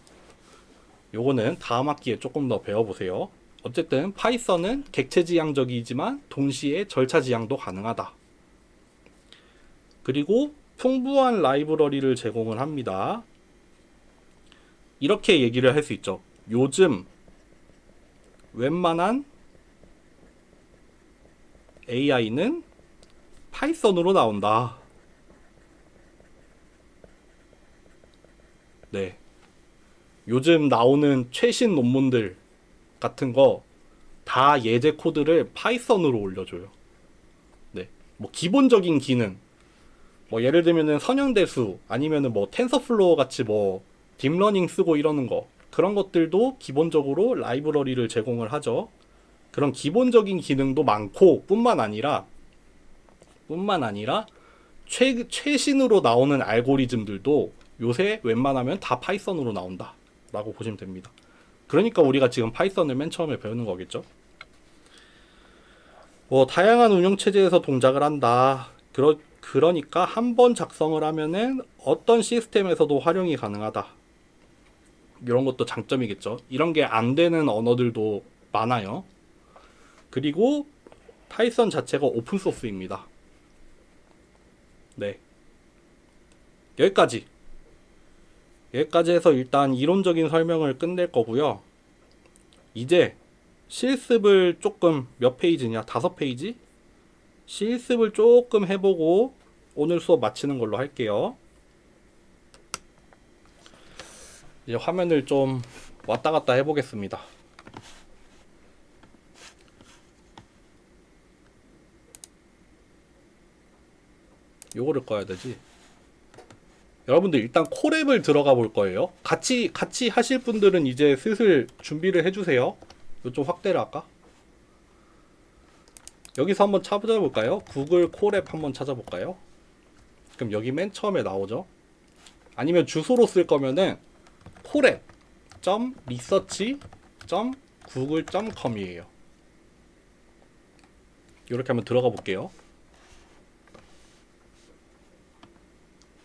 요거는 다음 학기에 조금 더 배워보세요. 어쨌든 파이썬은 객체지향적이지만 동시에 절차지향도 가능하다. 그리고 풍부한 라이브러리를 제공을 합니다. 이렇게 얘기를 할 수 있죠. 요즘 웬만한 AI는 파이썬으로 나온다. 네. 요즘 나오는 최신 논문들 같은 거 다 예제 코드를 파이썬으로 올려줘요. 네. 뭐 기본적인 기능. 뭐 예를 들면은 선형대수 아니면은 뭐 텐서플로우 같이 뭐 딥러닝 쓰고 이러는 거. 그런 것들도 기본적으로 라이브러리를 제공을 하죠. 그런 기본적인 기능도 많고 뿐만 아니라 최신으로 나오는 알고리즘들도 요새 웬만하면 다 파이썬으로 나온다 라고 보시면 됩니다. 그러니까 우리가 지금 파이썬을 맨 처음에 배우는 거겠죠. 뭐 다양한 운영체제에서 동작을 한다. 그러니까 한 번 작성을 하면은 어떤 시스템에서도 활용이 가능하다. 이런 것도 장점이겠죠. 이런 게 안 되는 언어들도 많아요. 그리고 파이썬 자체가 오픈소스입니다. 네. 여기까지 해서 일단 이론적인 설명을 끝낼 거고요. 이제 실습을 조금 몇 페이지냐? 5페이지? 실습을 조금 해보고 오늘 수업 마치는 걸로 할게요. 이제 화면을 좀 왔다 갔다 해보겠습니다. 요거를 꺼야 되지. 여러분들 일단 콜앱을 들어가 볼 거예요. 같이 하실 분들은 이제 슬슬 준비를 해주세요. 이거 좀 확대를 할까? 여기서 한번 찾아볼까요? 구글 콜앱 한번 찾아볼까요? 그럼 여기 맨 처음에 나오죠? 아니면 주소로 쓸 거면은 콜앱.research.google.com이에요. 이렇게 한번 들어가 볼게요.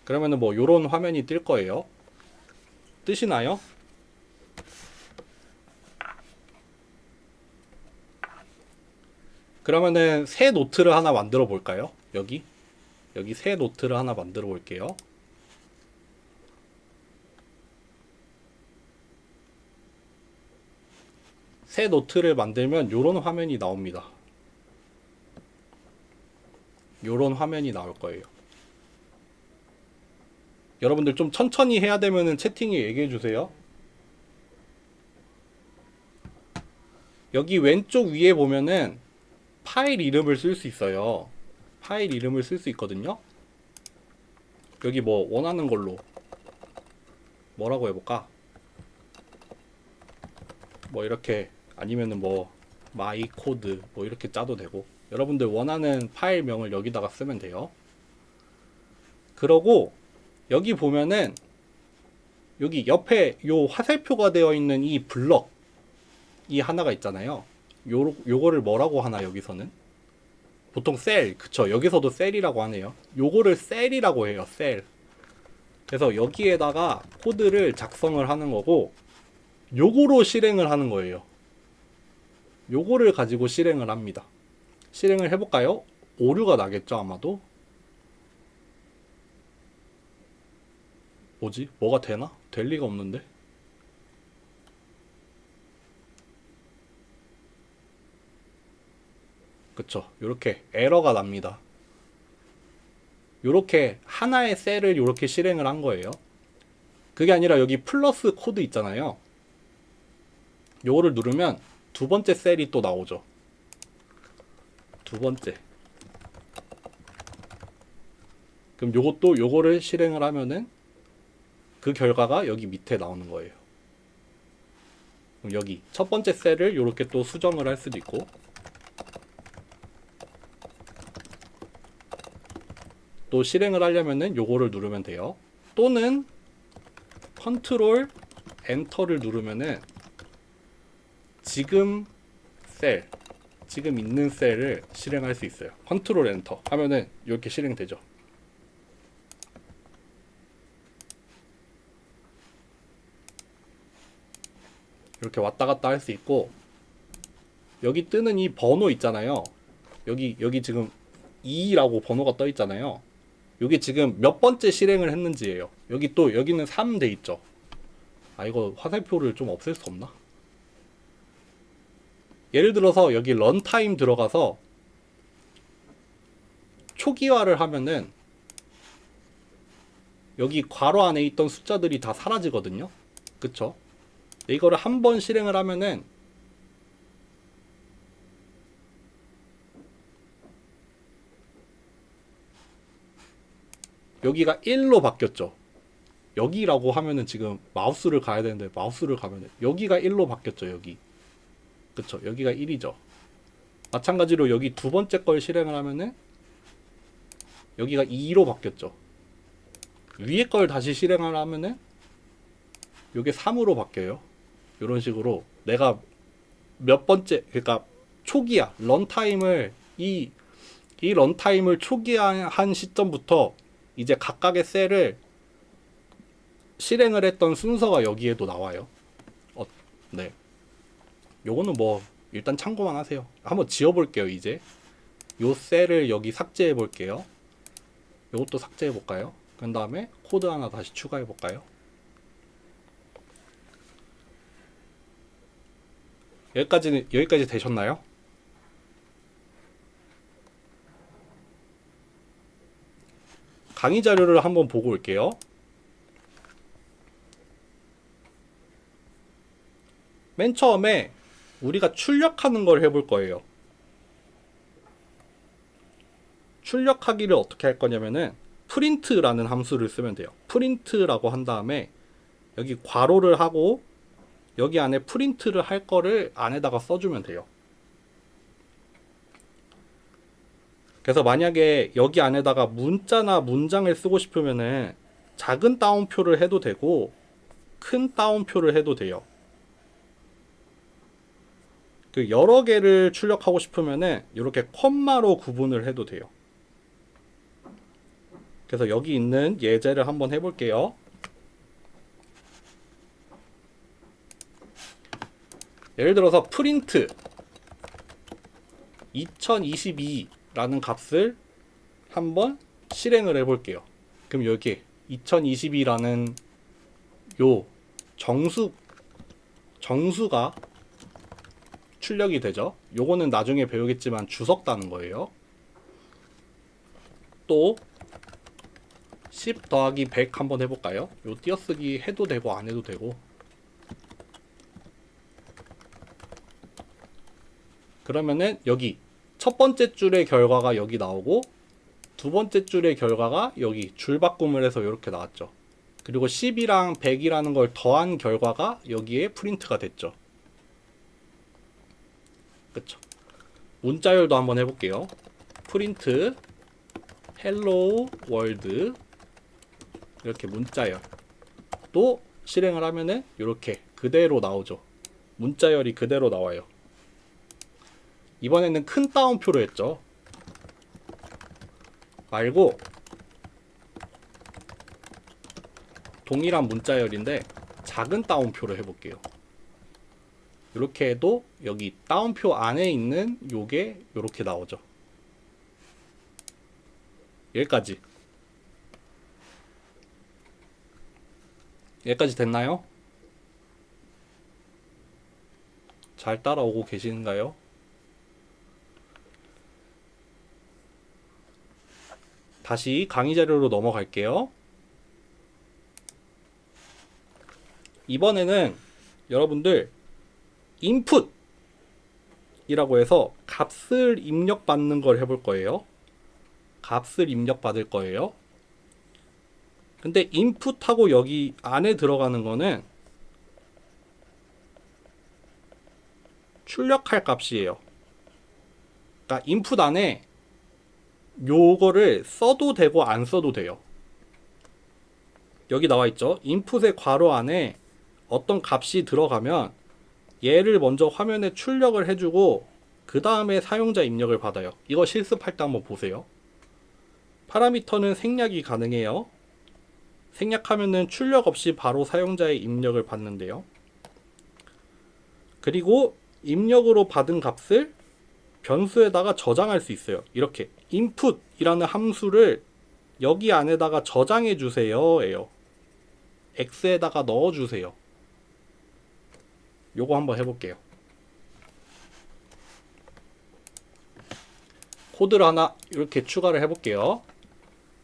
그러면은 뭐 요런 화면이 뜰 거예요. 뜨시나요? 그러면은 새 노트를 하나 만들어 볼까요? 여기 새 노트를 하나 만들어 볼게요. 새 노트를 만들면 요런 화면이 나옵니다. 요런 화면이 나올 거예요. 여러분들 좀 천천히 해야 되면은 채팅에 얘기해 주세요. 여기 왼쪽 위에 보면은 파일 이름을 쓸 수 있어요. 파일 이름을 쓸 수 있거든요. 여기 뭐 원하는 걸로 뭐라고 해볼까? 뭐 이렇게 아니면은 뭐 마이 코드 뭐 이렇게 짜도 되고 여러분들 원하는 파일명을 여기다가 쓰면 돼요. 그러고 여기 보면은 여기 옆에 요 화살표가 되어 있는 이 블럭 이 하나가 있잖아요. 요거를 뭐라고 하나 여기서는? 보통 셀, 그쵸? 여기서도 셀이라고 하네요. 요거를 셀이라고 해요. 셀. 그래서 여기에다가 코드를 작성을 하는 거고 요거로 실행을 하는 거예요. 요거를 가지고 실행을 합니다. 실행을 해볼까요? 오류가 나겠죠 아마도? 뭐지? 뭐가 되나? 될 리가 없는데? 그쵸? 요렇게 에러가 납니다. 요렇게 하나의 셀을 요렇게 실행을 한 거예요. 그게 아니라 여기 플러스 코드 있잖아요. 요거를 누르면 두 번째 셀이 또 나오죠. 두 번째. 그럼 요것도 요거를 실행을 하면은 그 결과가 여기 밑에 나오는 거예요. 그럼 여기 첫 번째 셀을 요렇게 또 수정을 할 수도 있고 또 실행을 하려면은 요거를 누르면 돼요. 또는 컨트롤 엔터를 누르면은 지금 있는 셀을 실행할 수 있어요. 컨트롤 엔터 하면은 이렇게 실행되죠. 이렇게 왔다 갔다 할 수 있고 여기 뜨는 이 번호 있잖아요. 여기 지금 2라고 번호가 떠 있잖아요. 여기 지금 몇 번째 실행을 했는지예요. 여기는 3 돼 있죠. 아 이거 화살표를 좀 없앨 수 없나? 예를 들어서 여기 런타임 들어가서 초기화를 하면은 여기 괄호 안에 있던 숫자들이 다 사라지거든요. 그쵸? 이거를 한 번 실행을 하면은 여기가 1로 바뀌었죠. 여기라고 하면은 지금 마우스를 가야 되는데 마우스를 가면은 여기가 1로 바뀌었죠. 여기. 그쵸? 여기가 1이죠. 마찬가지로 여기 두 번째 걸 실행을 하면은 여기가 2로 바뀌었죠. 위에 걸 다시 실행을 하면은 요게 3으로 바뀌어요. 이런 식으로 내가 몇 번째 그러니까 초기화 런타임을 이 런타임을 초기화한 시점부터 이제 각각의 셀을 실행을 했던 순서가 여기에도 나와요. 네. 요거는 뭐 일단 참고만 하세요. 한번 지워볼게요. 이제 요 셀을 여기 삭제해 볼게요. 요것도 삭제해 볼까요? 그 다음에 코드 하나 다시 추가해 볼까요? 여기까지 되셨나요? 강의 자료를 한번 보고 올게요. 맨 처음에 우리가 출력하는 걸 해볼 거예요. 출력하기를 어떻게 할 거냐면은 프린트라는 함수를 쓰면 돼요. 프린트라고 한 다음에 여기 괄호를 하고 여기 안에 프린트를 할 거를 안에다가 써주면 돼요. 그래서 만약에 여기 안에다가 문자나 문장을 쓰고 싶으면은 작은 따옴표를 해도 되고 큰 따옴표를 해도 돼요. 그 여러 개를 출력하고 싶으면은 이렇게 콤마로 구분을 해도 돼요. 그래서 여기 있는 예제를 한번 해볼게요. 예를 들어서 프린트 2022라는 값을 한번 실행을 해볼게요. 그럼 여기 2022라는 요 정수가 출력이 되죠. 요거는 나중에 배우겠지만 주석다는 거예요. 또 10 더하기 100 한번 해볼까요? 요 띄어쓰기 해도 되고 안 해도 되고. 그러면은 여기 첫 번째 줄의 결과가 여기 나오고 두 번째 줄의 결과가 여기 줄바꿈을 해서 이렇게 나왔죠. 그리고 10이랑 100이라는 걸 더한 결과가 여기에 프린트가 됐죠. 그쵸. 문자열도 한번 해볼게요. 프린트 헬로 월드 이렇게 문자열 또 실행을 하면은 이렇게 그대로 나오죠. 문자열이 그대로 나와요. 이번에는 큰 따옴표로 했죠. 말고 동일한 문자열인데 작은 따옴표로 해볼게요. 이렇게 해도 여기 따옴표 안에 있는 요게 이렇게 나오죠. 여기까지 됐나요? 잘 따라오고 계시는가요? 다시 강의 자료로 넘어갈게요. 이번에는 여러분들 인풋이라고 해서 값을 입력받는 걸 해볼 거예요. 값을 입력받을 거예요. 근데 인풋하고 여기 안에 들어가는 거는 출력할 값이에요. 그러니까 인풋 안에 요거를 써도 되고 안 써도 돼요. 여기 나와 있죠. 인풋의 괄호 안에 어떤 값이 들어가면 얘를 먼저 화면에 출력을 해주고 그 다음에 사용자 입력을 받아요. 이거 실습할 때 한번 보세요. 파라미터는 생략이 가능해요. 생략하면은 출력 없이 바로 사용자의 입력을 받는데요. 그리고 입력으로 받은 값을 변수에다가 저장할 수 있어요. 이렇게 input이라는 함수를 여기 안에다가 저장해 주세요 예요. x에다가 넣어 주세요. 요거 한번 해볼게요. 코드를 하나 이렇게 추가를 해볼게요.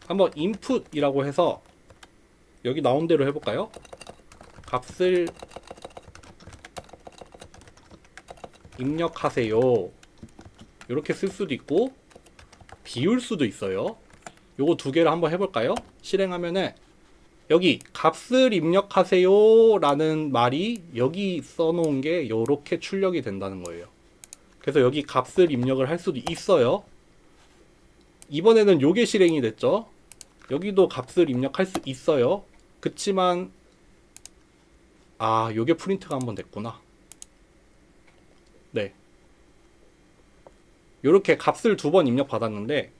한번 input이라고 해서 여기 나온 대로 해볼까요? 값을 입력하세요. 이렇게 쓸 수도 있고 비울 수도 있어요. 요거 두 개를 한번 해볼까요? 실행하면은 여기 값을 입력하세요 라는 말이 여기 써놓은 게 요렇게 출력이 된다는 거예요. 그래서 여기 값을 입력을 할 수도 있어요. 이번에는 요게 실행이 됐죠. 여기도 값을 입력할 수 있어요. 그치만 요게 프린트가 한번 됐구나. 네, 요렇게 값을 두 번 입력 받았는데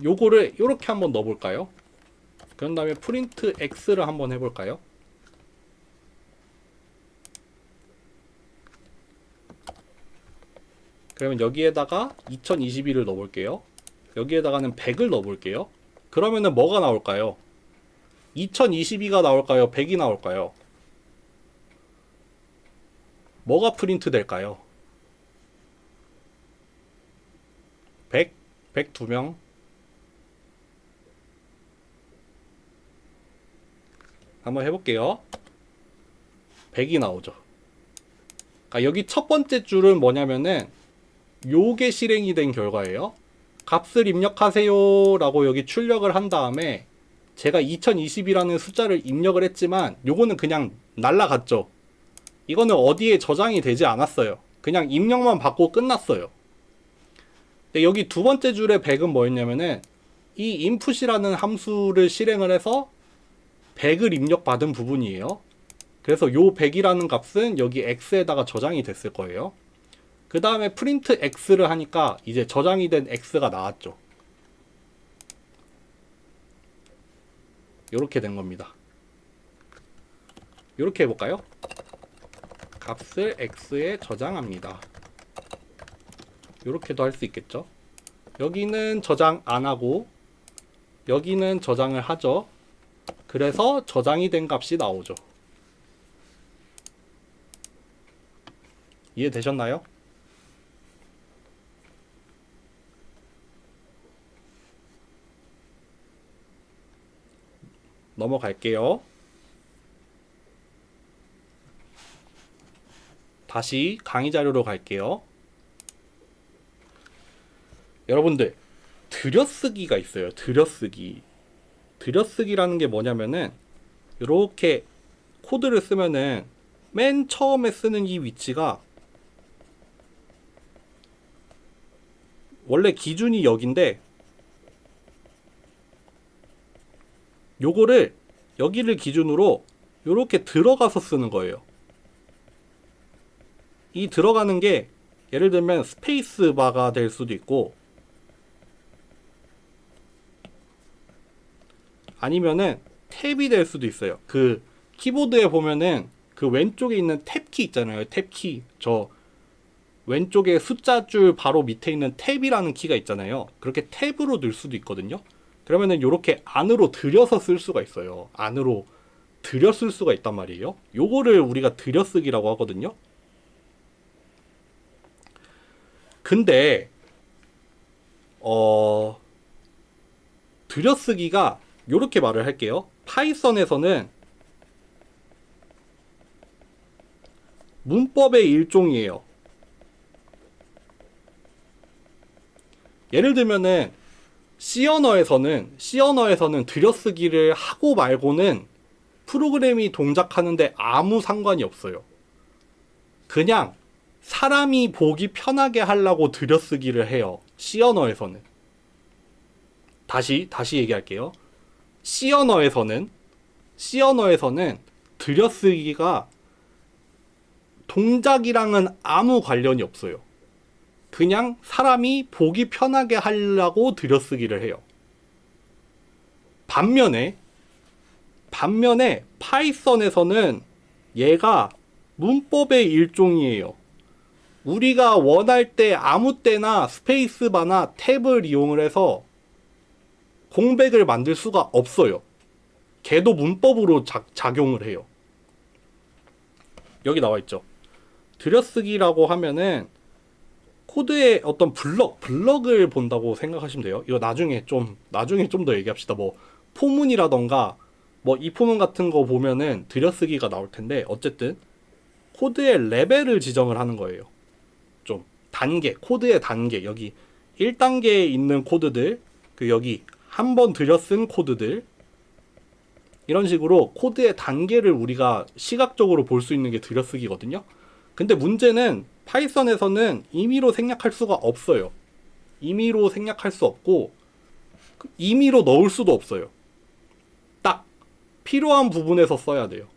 요거를 요렇게 한번 넣어볼까요? 그런 다음에 프린트 x를 한번 해볼까요? 그러면 여기에다가 2022를 넣어볼게요. 여기에다가는 100을 넣어볼게요. 그러면은 뭐가 나올까요? 2022가 나올까요? 100이 나올까요? 뭐가 프린트 될까요? 100? 102명? 한번 해볼게요. 100이 나오죠. 그러니까 여기 첫 번째 줄은 뭐냐면은 요게 실행이 된 결과예요. 값을 입력하세요 라고 여기 출력을 한 다음에 제가 2020이라는 숫자를 입력을 했지만 요거는 그냥 날라갔죠. 이거는 어디에 저장이 되지 않았어요. 그냥 입력만 받고 끝났어요. 근데 여기 두 번째 줄의 100은 뭐였냐면은 이 input이라는 함수를 실행을 해서 100을 입력받은 부분이에요. 그래서 요 100이라는 값은 여기 x에다가 저장이 됐을 거예요. 그 다음에 print x를 하니까 이제 저장이 된 x가 나왔죠. 요렇게 된 겁니다. 요렇게 해볼까요? 값을 x에 저장합니다. 요렇게도 할 수 있겠죠. 여기는 저장 안 하고 여기는 저장을 하죠. 그래서 저장이 된 값이 나오죠. 이해되셨나요? 넘어갈게요. 다시 강의 자료로 갈게요. 여러분들, 들여쓰기가 있어요. 들여쓰기. 들여쓰기라는 게 뭐냐면은 이렇게 코드를 쓰면은 맨 처음에 쓰는 이 위치가 원래 기준이 여긴데 요거를 여기를 기준으로 이렇게 들어가서 쓰는 거예요. 이 들어가는 게 예를 들면 스페이스 바가 될 수도 있고 아니면은 탭이 될 수도 있어요. 그 키보드에 보면은 그 왼쪽에 있는 탭키 있잖아요. 탭키. 저 왼쪽에 숫자 줄 바로 밑에 있는 탭이라는 키가 있잖아요. 그렇게 탭으로 넣을 수도 있거든요. 그러면은 이렇게 안으로 들여서 쓸 수가 있어요. 안으로 들여 쓸 수가 있단 말이에요. 요거를 우리가 들여쓰기라고 하거든요. 근데 들여쓰기가 요렇게 말을 할게요. 파이썬에서는 문법의 일종이에요. 예를 들면은 C 언어에서는 들여쓰기를 하고 말고는 프로그램이 동작하는데 아무 상관이 없어요. 그냥 사람이 보기 편하게 하려고 들여쓰기를 해요. C 언어에서는. 다시 얘기할게요. C 언어에서는 들여쓰기가 동작이랑은 아무 관련이 없어요. 그냥 사람이 보기 편하게 하려고 들여쓰기를 해요. 반면에 파이썬에서는 얘가 문법의 일종이에요. 우리가 원할 때 아무 때나 스페이스바나 탭을 이용을 해서 공백을 만들 수가 없어요. 걔도 문법으로 작용을 해요. 여기 나와 있죠. 들여쓰기라고 하면은 코드의 어떤 블럭을 본다고 생각하시면 돼요. 이거 나중에 좀 더 얘기합시다. 뭐 포문이라던가 뭐 이 포문 같은 거 보면은 들여쓰기가 나올 텐데 어쨌든 코드의 레벨을 지정을 하는 거예요. 좀 단계, 코드의 단계. 여기 1단계에 있는 코드들, 그 여기 한 번 들여쓴 코드들, 이런 식으로 코드의 단계를 우리가 시각적으로 볼 수 있는 게 들여쓰기거든요. 근데 문제는 파이썬에서는 임의로 생략할 수가 없어요. 임의로 생략할 수 없고 임의로 넣을 수도 없어요. 딱 필요한 부분에서 써야 돼요.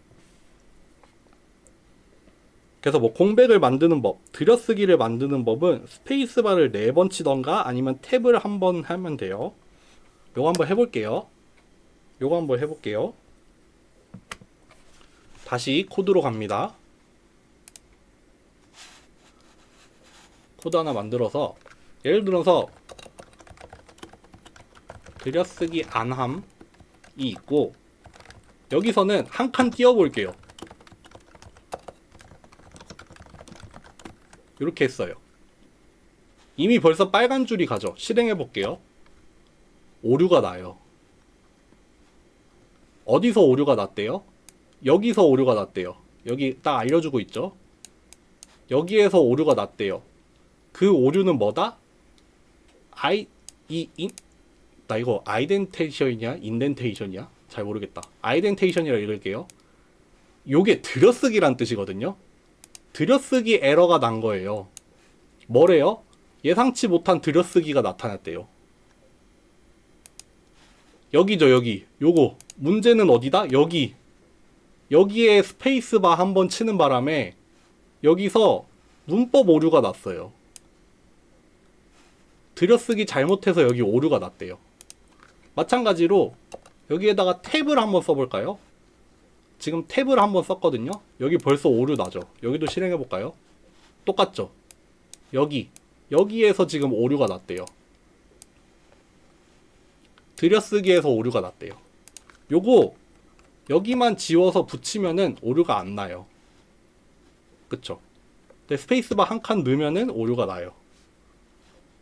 그래서 뭐 공백을 만드는 법, 들여쓰기를 만드는 법은 스페이스바를 4번 치던가 아니면 탭을 한 번 하면 돼요. 요거 한번 해볼게요. 다시 코드로 갑니다. 코드 하나 만들어서 예를 들어서 들여쓰기 안함이 있고 여기서는 한 칸 띄워볼게요. 이렇게 했어요. 이미 벌써 빨간 줄이 가죠. 실행해볼게요. 오류가 나요. 어디서 오류가 났대요? 여기서 오류가 났대요. 여기 딱 알려주고 있죠. 여기에서 오류가 났대요. 그 오류는 뭐다? 나 이거 아이덴테이션이냐 인덴테이션이야? 잘 모르겠다. 아이덴테이션이라 읽을게요. 요게 들여쓰기란 뜻이거든요. 들여쓰기 에러가 난 거예요. 뭐래요? 예상치 못한 들여쓰기가 나타났대요. 여기죠, 여기. 요거. 문제는 어디다? 여기. 여기에 스페이스바 한번 치는 바람에 여기서 문법 오류가 났어요. 들여쓰기 잘못해서 여기 오류가 났대요. 마찬가지로 여기에다가 탭을 한번 써볼까요? 지금 탭을 한번 썼거든요. 여기 벌써 오류 나죠. 여기도 실행해볼까요? 똑같죠. 여기에서 지금 오류가 났대요. 들여쓰기에서 오류가 났대요. 요거 여기만 지워서 붙이면은 오류가 안 나요. 그쵸? 근데 스페이스바 한 칸 넣으면은 오류가 나요.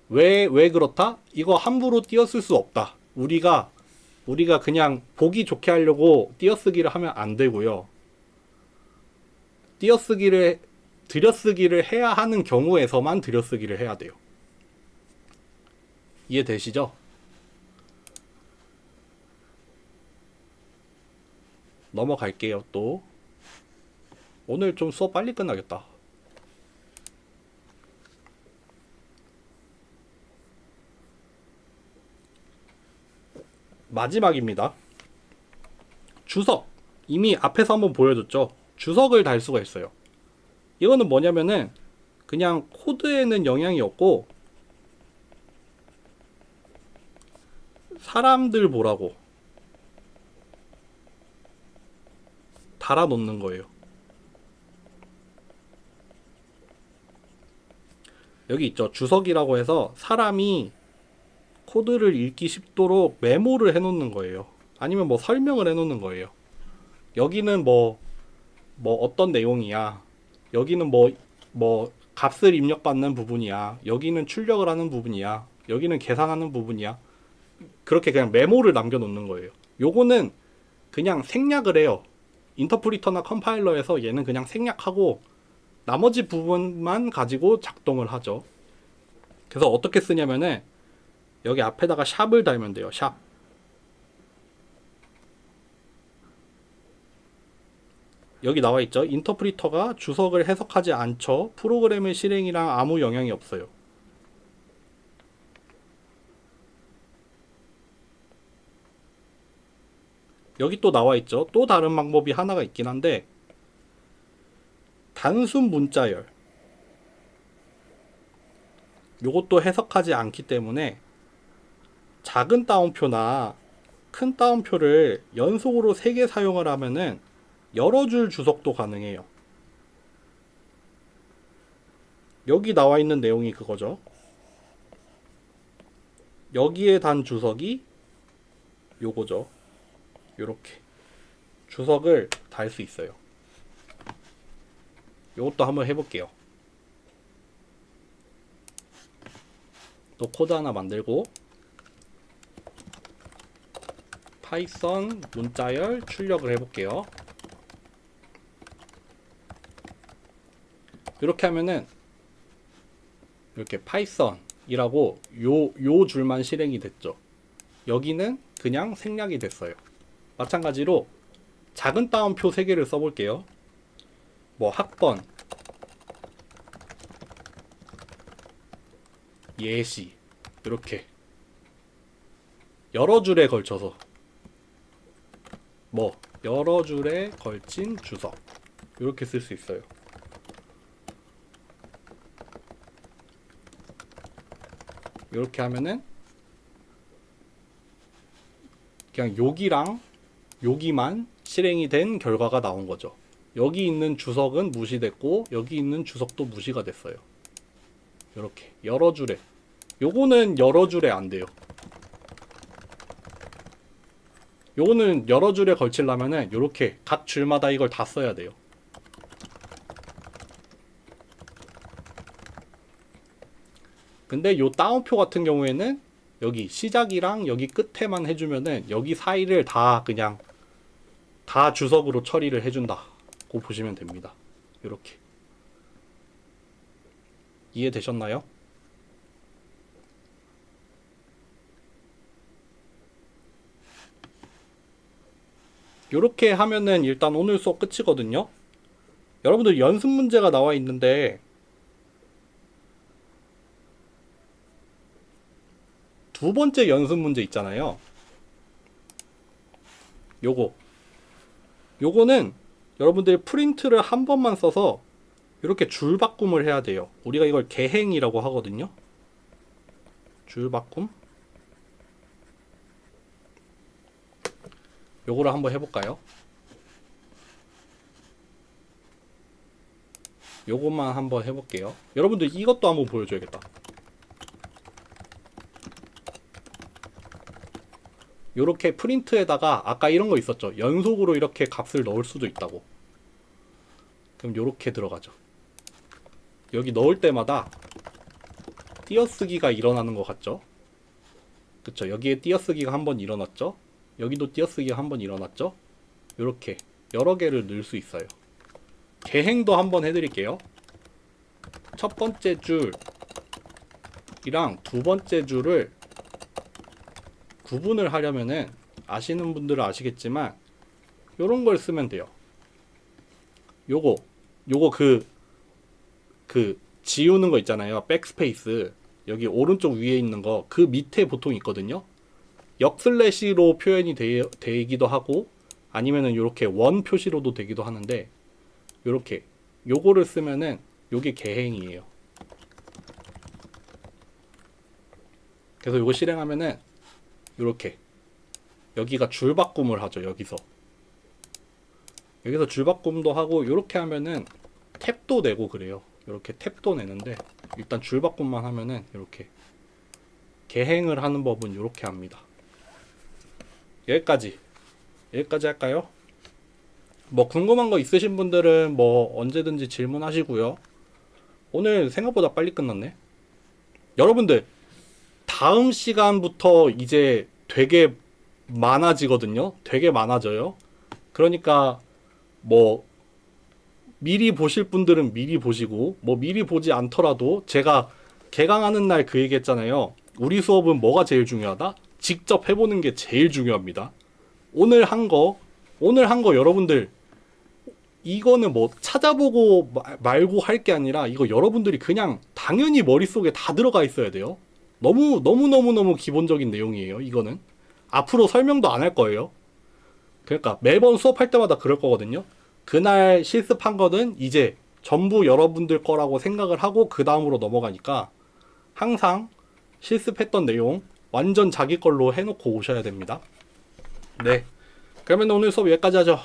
왜 그렇다? 이거 함부로 띄어쓸 수 없다. 우리가 그냥 보기 좋게 하려고 띄어쓰기를 하면 안 되고요. 들여쓰기를 해야 하는 경우에서만 들여쓰기를 해야 돼요. 이해되시죠? 넘어갈게요. 또 오늘 좀 수업 빨리 끝나겠다. 마지막입니다. 주석. 이미 앞에서 한번 보여줬죠. 주석을 달 수가 있어요. 이거는 뭐냐면은 그냥 코드에는 영향이 없고 사람들 보라고 달아 놓는 거예요. 여기 있죠. 주석이라고 해서 사람이 코드를 읽기 쉽도록 메모를 해 놓는 거예요. 아니면 뭐 설명을 해 놓는 거예요. 여기는 뭐 어떤 내용이야. 여기는 뭐 값을 입력받는 부분이야. 여기는 출력을 하는 부분이야. 여기는 계산하는 부분이야. 그렇게 그냥 메모를 남겨 놓는 거예요. 요거는 그냥 생략을 해요. 인터프리터나 컴파일러에서 얘는 그냥 생략하고 나머지 부분만 가지고 작동을 하죠. 그래서 어떻게 쓰냐면은 여기 앞에다가 샵을 달면 돼요. 샵. 여기 나와 있죠. 인터프리터가 주석을 해석하지 않죠. 프로그램의 실행이랑 아무 영향이 없어요. 여기 또 나와 있죠. 또 다른 방법이 하나가 있긴 한데 단순 문자열. 요것도 해석하지 않기 때문에 작은 따옴표나 큰 따옴표를 연속으로 3개 사용을 하면은 여러 줄 주석도 가능해요. 여기 나와 있는 내용이 그거죠. 여기에 단 주석이 요거죠. 요렇게 주석을 달 수 있어요. 요것도 한번 해볼게요. 또 코드 하나 만들고 파이썬 문자열 출력을 해볼게요. 이렇게 하면은 이렇게 파이썬이라고 요 줄만 실행이 됐죠. 여기는 그냥 생략이 됐어요. 마찬가지로 작은 따옴표 3개를 써볼게요. 뭐 학번, 예시 이렇게 여러 줄에 걸쳐서 뭐 여러 줄에 걸친 주석 이렇게 쓸 수 있어요. 이렇게 하면은 그냥 여기랑 여기만 실행이 된 결과가 나온 거죠. 여기 있는 주석은 무시됐고 여기 있는 주석도 무시가 됐어요. 이렇게 여러 줄에. 요거는 여러 줄에 안 돼요. 요거는 여러 줄에 걸치려면은 요렇게 각 줄마다 이걸 다 써야 돼요. 근데 요 따옴표 같은 경우에는 여기 시작이랑 여기 끝에만 해주면은 여기 사이를 다 그냥 다 주석으로 처리를 해준다고 보시면 됩니다. 요렇게. 이해되셨나요? 요렇게 하면은 일단 오늘 수업 끝이거든요. 여러분들 연습 문제가 나와 있는데 두 번째 연습 문제 있잖아요. 요거는 여러분들이 프린트를 한 번만 써서 이렇게 줄바꿈을 해야 돼요. 우리가 이걸 개행이라고 하거든요. 줄바꿈. 요거를 한번 해볼까요? 요것만 한번 해볼게요. 여러분들 이것도 한번 보여줘야겠다. 요렇게 프린트에다가 아까 이런 거 있었죠. 연속으로 이렇게 값을 넣을 수도 있다고. 그럼 요렇게 들어가죠. 여기 넣을 때마다 띄어쓰기가 일어나는 것 같죠? 그쵸? 여기에 띄어쓰기가 한번 일어났죠? 여기도 띄어쓰기가 한번 일어났죠? 요렇게 여러 개를 넣을 수 있어요. 개행도 한번 해드릴게요. 첫 번째 줄이랑 두 번째 줄을 구분을 하려면은 아시는 분들은 아시겠지만 요런 걸 쓰면 돼요. 요거 그 지우는 거 있잖아요. 백스페이스. 여기 오른쪽 위에 있는 거 그 밑에 보통 있거든요. 역슬래시로 표현이 되기도 하고 아니면은 요렇게 원 표시로도 되기도 하는데 요렇게 요거를 쓰면은 요게 개행이에요. 그래서 요거 실행하면은 요렇게 여기가 줄바꿈을 하죠. 여기서 줄바꿈도 하고 요렇게 하면은 탭도 내고 그래요. 요렇게 탭도 내는데 일단 줄바꿈만 하면은 요렇게 개행을 하는 법은 요렇게 합니다. 여기까지 할까요? 뭐 궁금한 거 있으신 분들은 뭐 언제든지 질문하시고요. 오늘 생각보다 빨리 끝났네. 여러분들 다음 시간부터 이제 되게 많아지거든요. 되게 많아져요. 그러니까 뭐 미리 보실 분들은 미리 보시고 뭐 미리 보지 않더라도 제가 개강하는 날 그 얘기 했잖아요. 우리 수업은 뭐가 제일 중요하다? 직접 해보는 게 제일 중요합니다. 오늘 한 거 여러분들 이거는 뭐 찾아보고 말고 할 게 아니라 이거 여러분들이 그냥 당연히 머릿속에 다 들어가 있어야 돼요. 너무 기본적인 내용이에요. 이거는 앞으로 설명도 안 할 거예요. 그러니까 매번 수업할 때마다 그럴 거거든요. 그날 실습한 거는 이제 전부 여러분들 거라고 생각을 하고 그 다음으로 넘어가니까 항상 실습했던 내용 완전 자기 걸로 해놓고 오셔야 됩니다. 네, 그러면 오늘 수업 여기까지 하죠.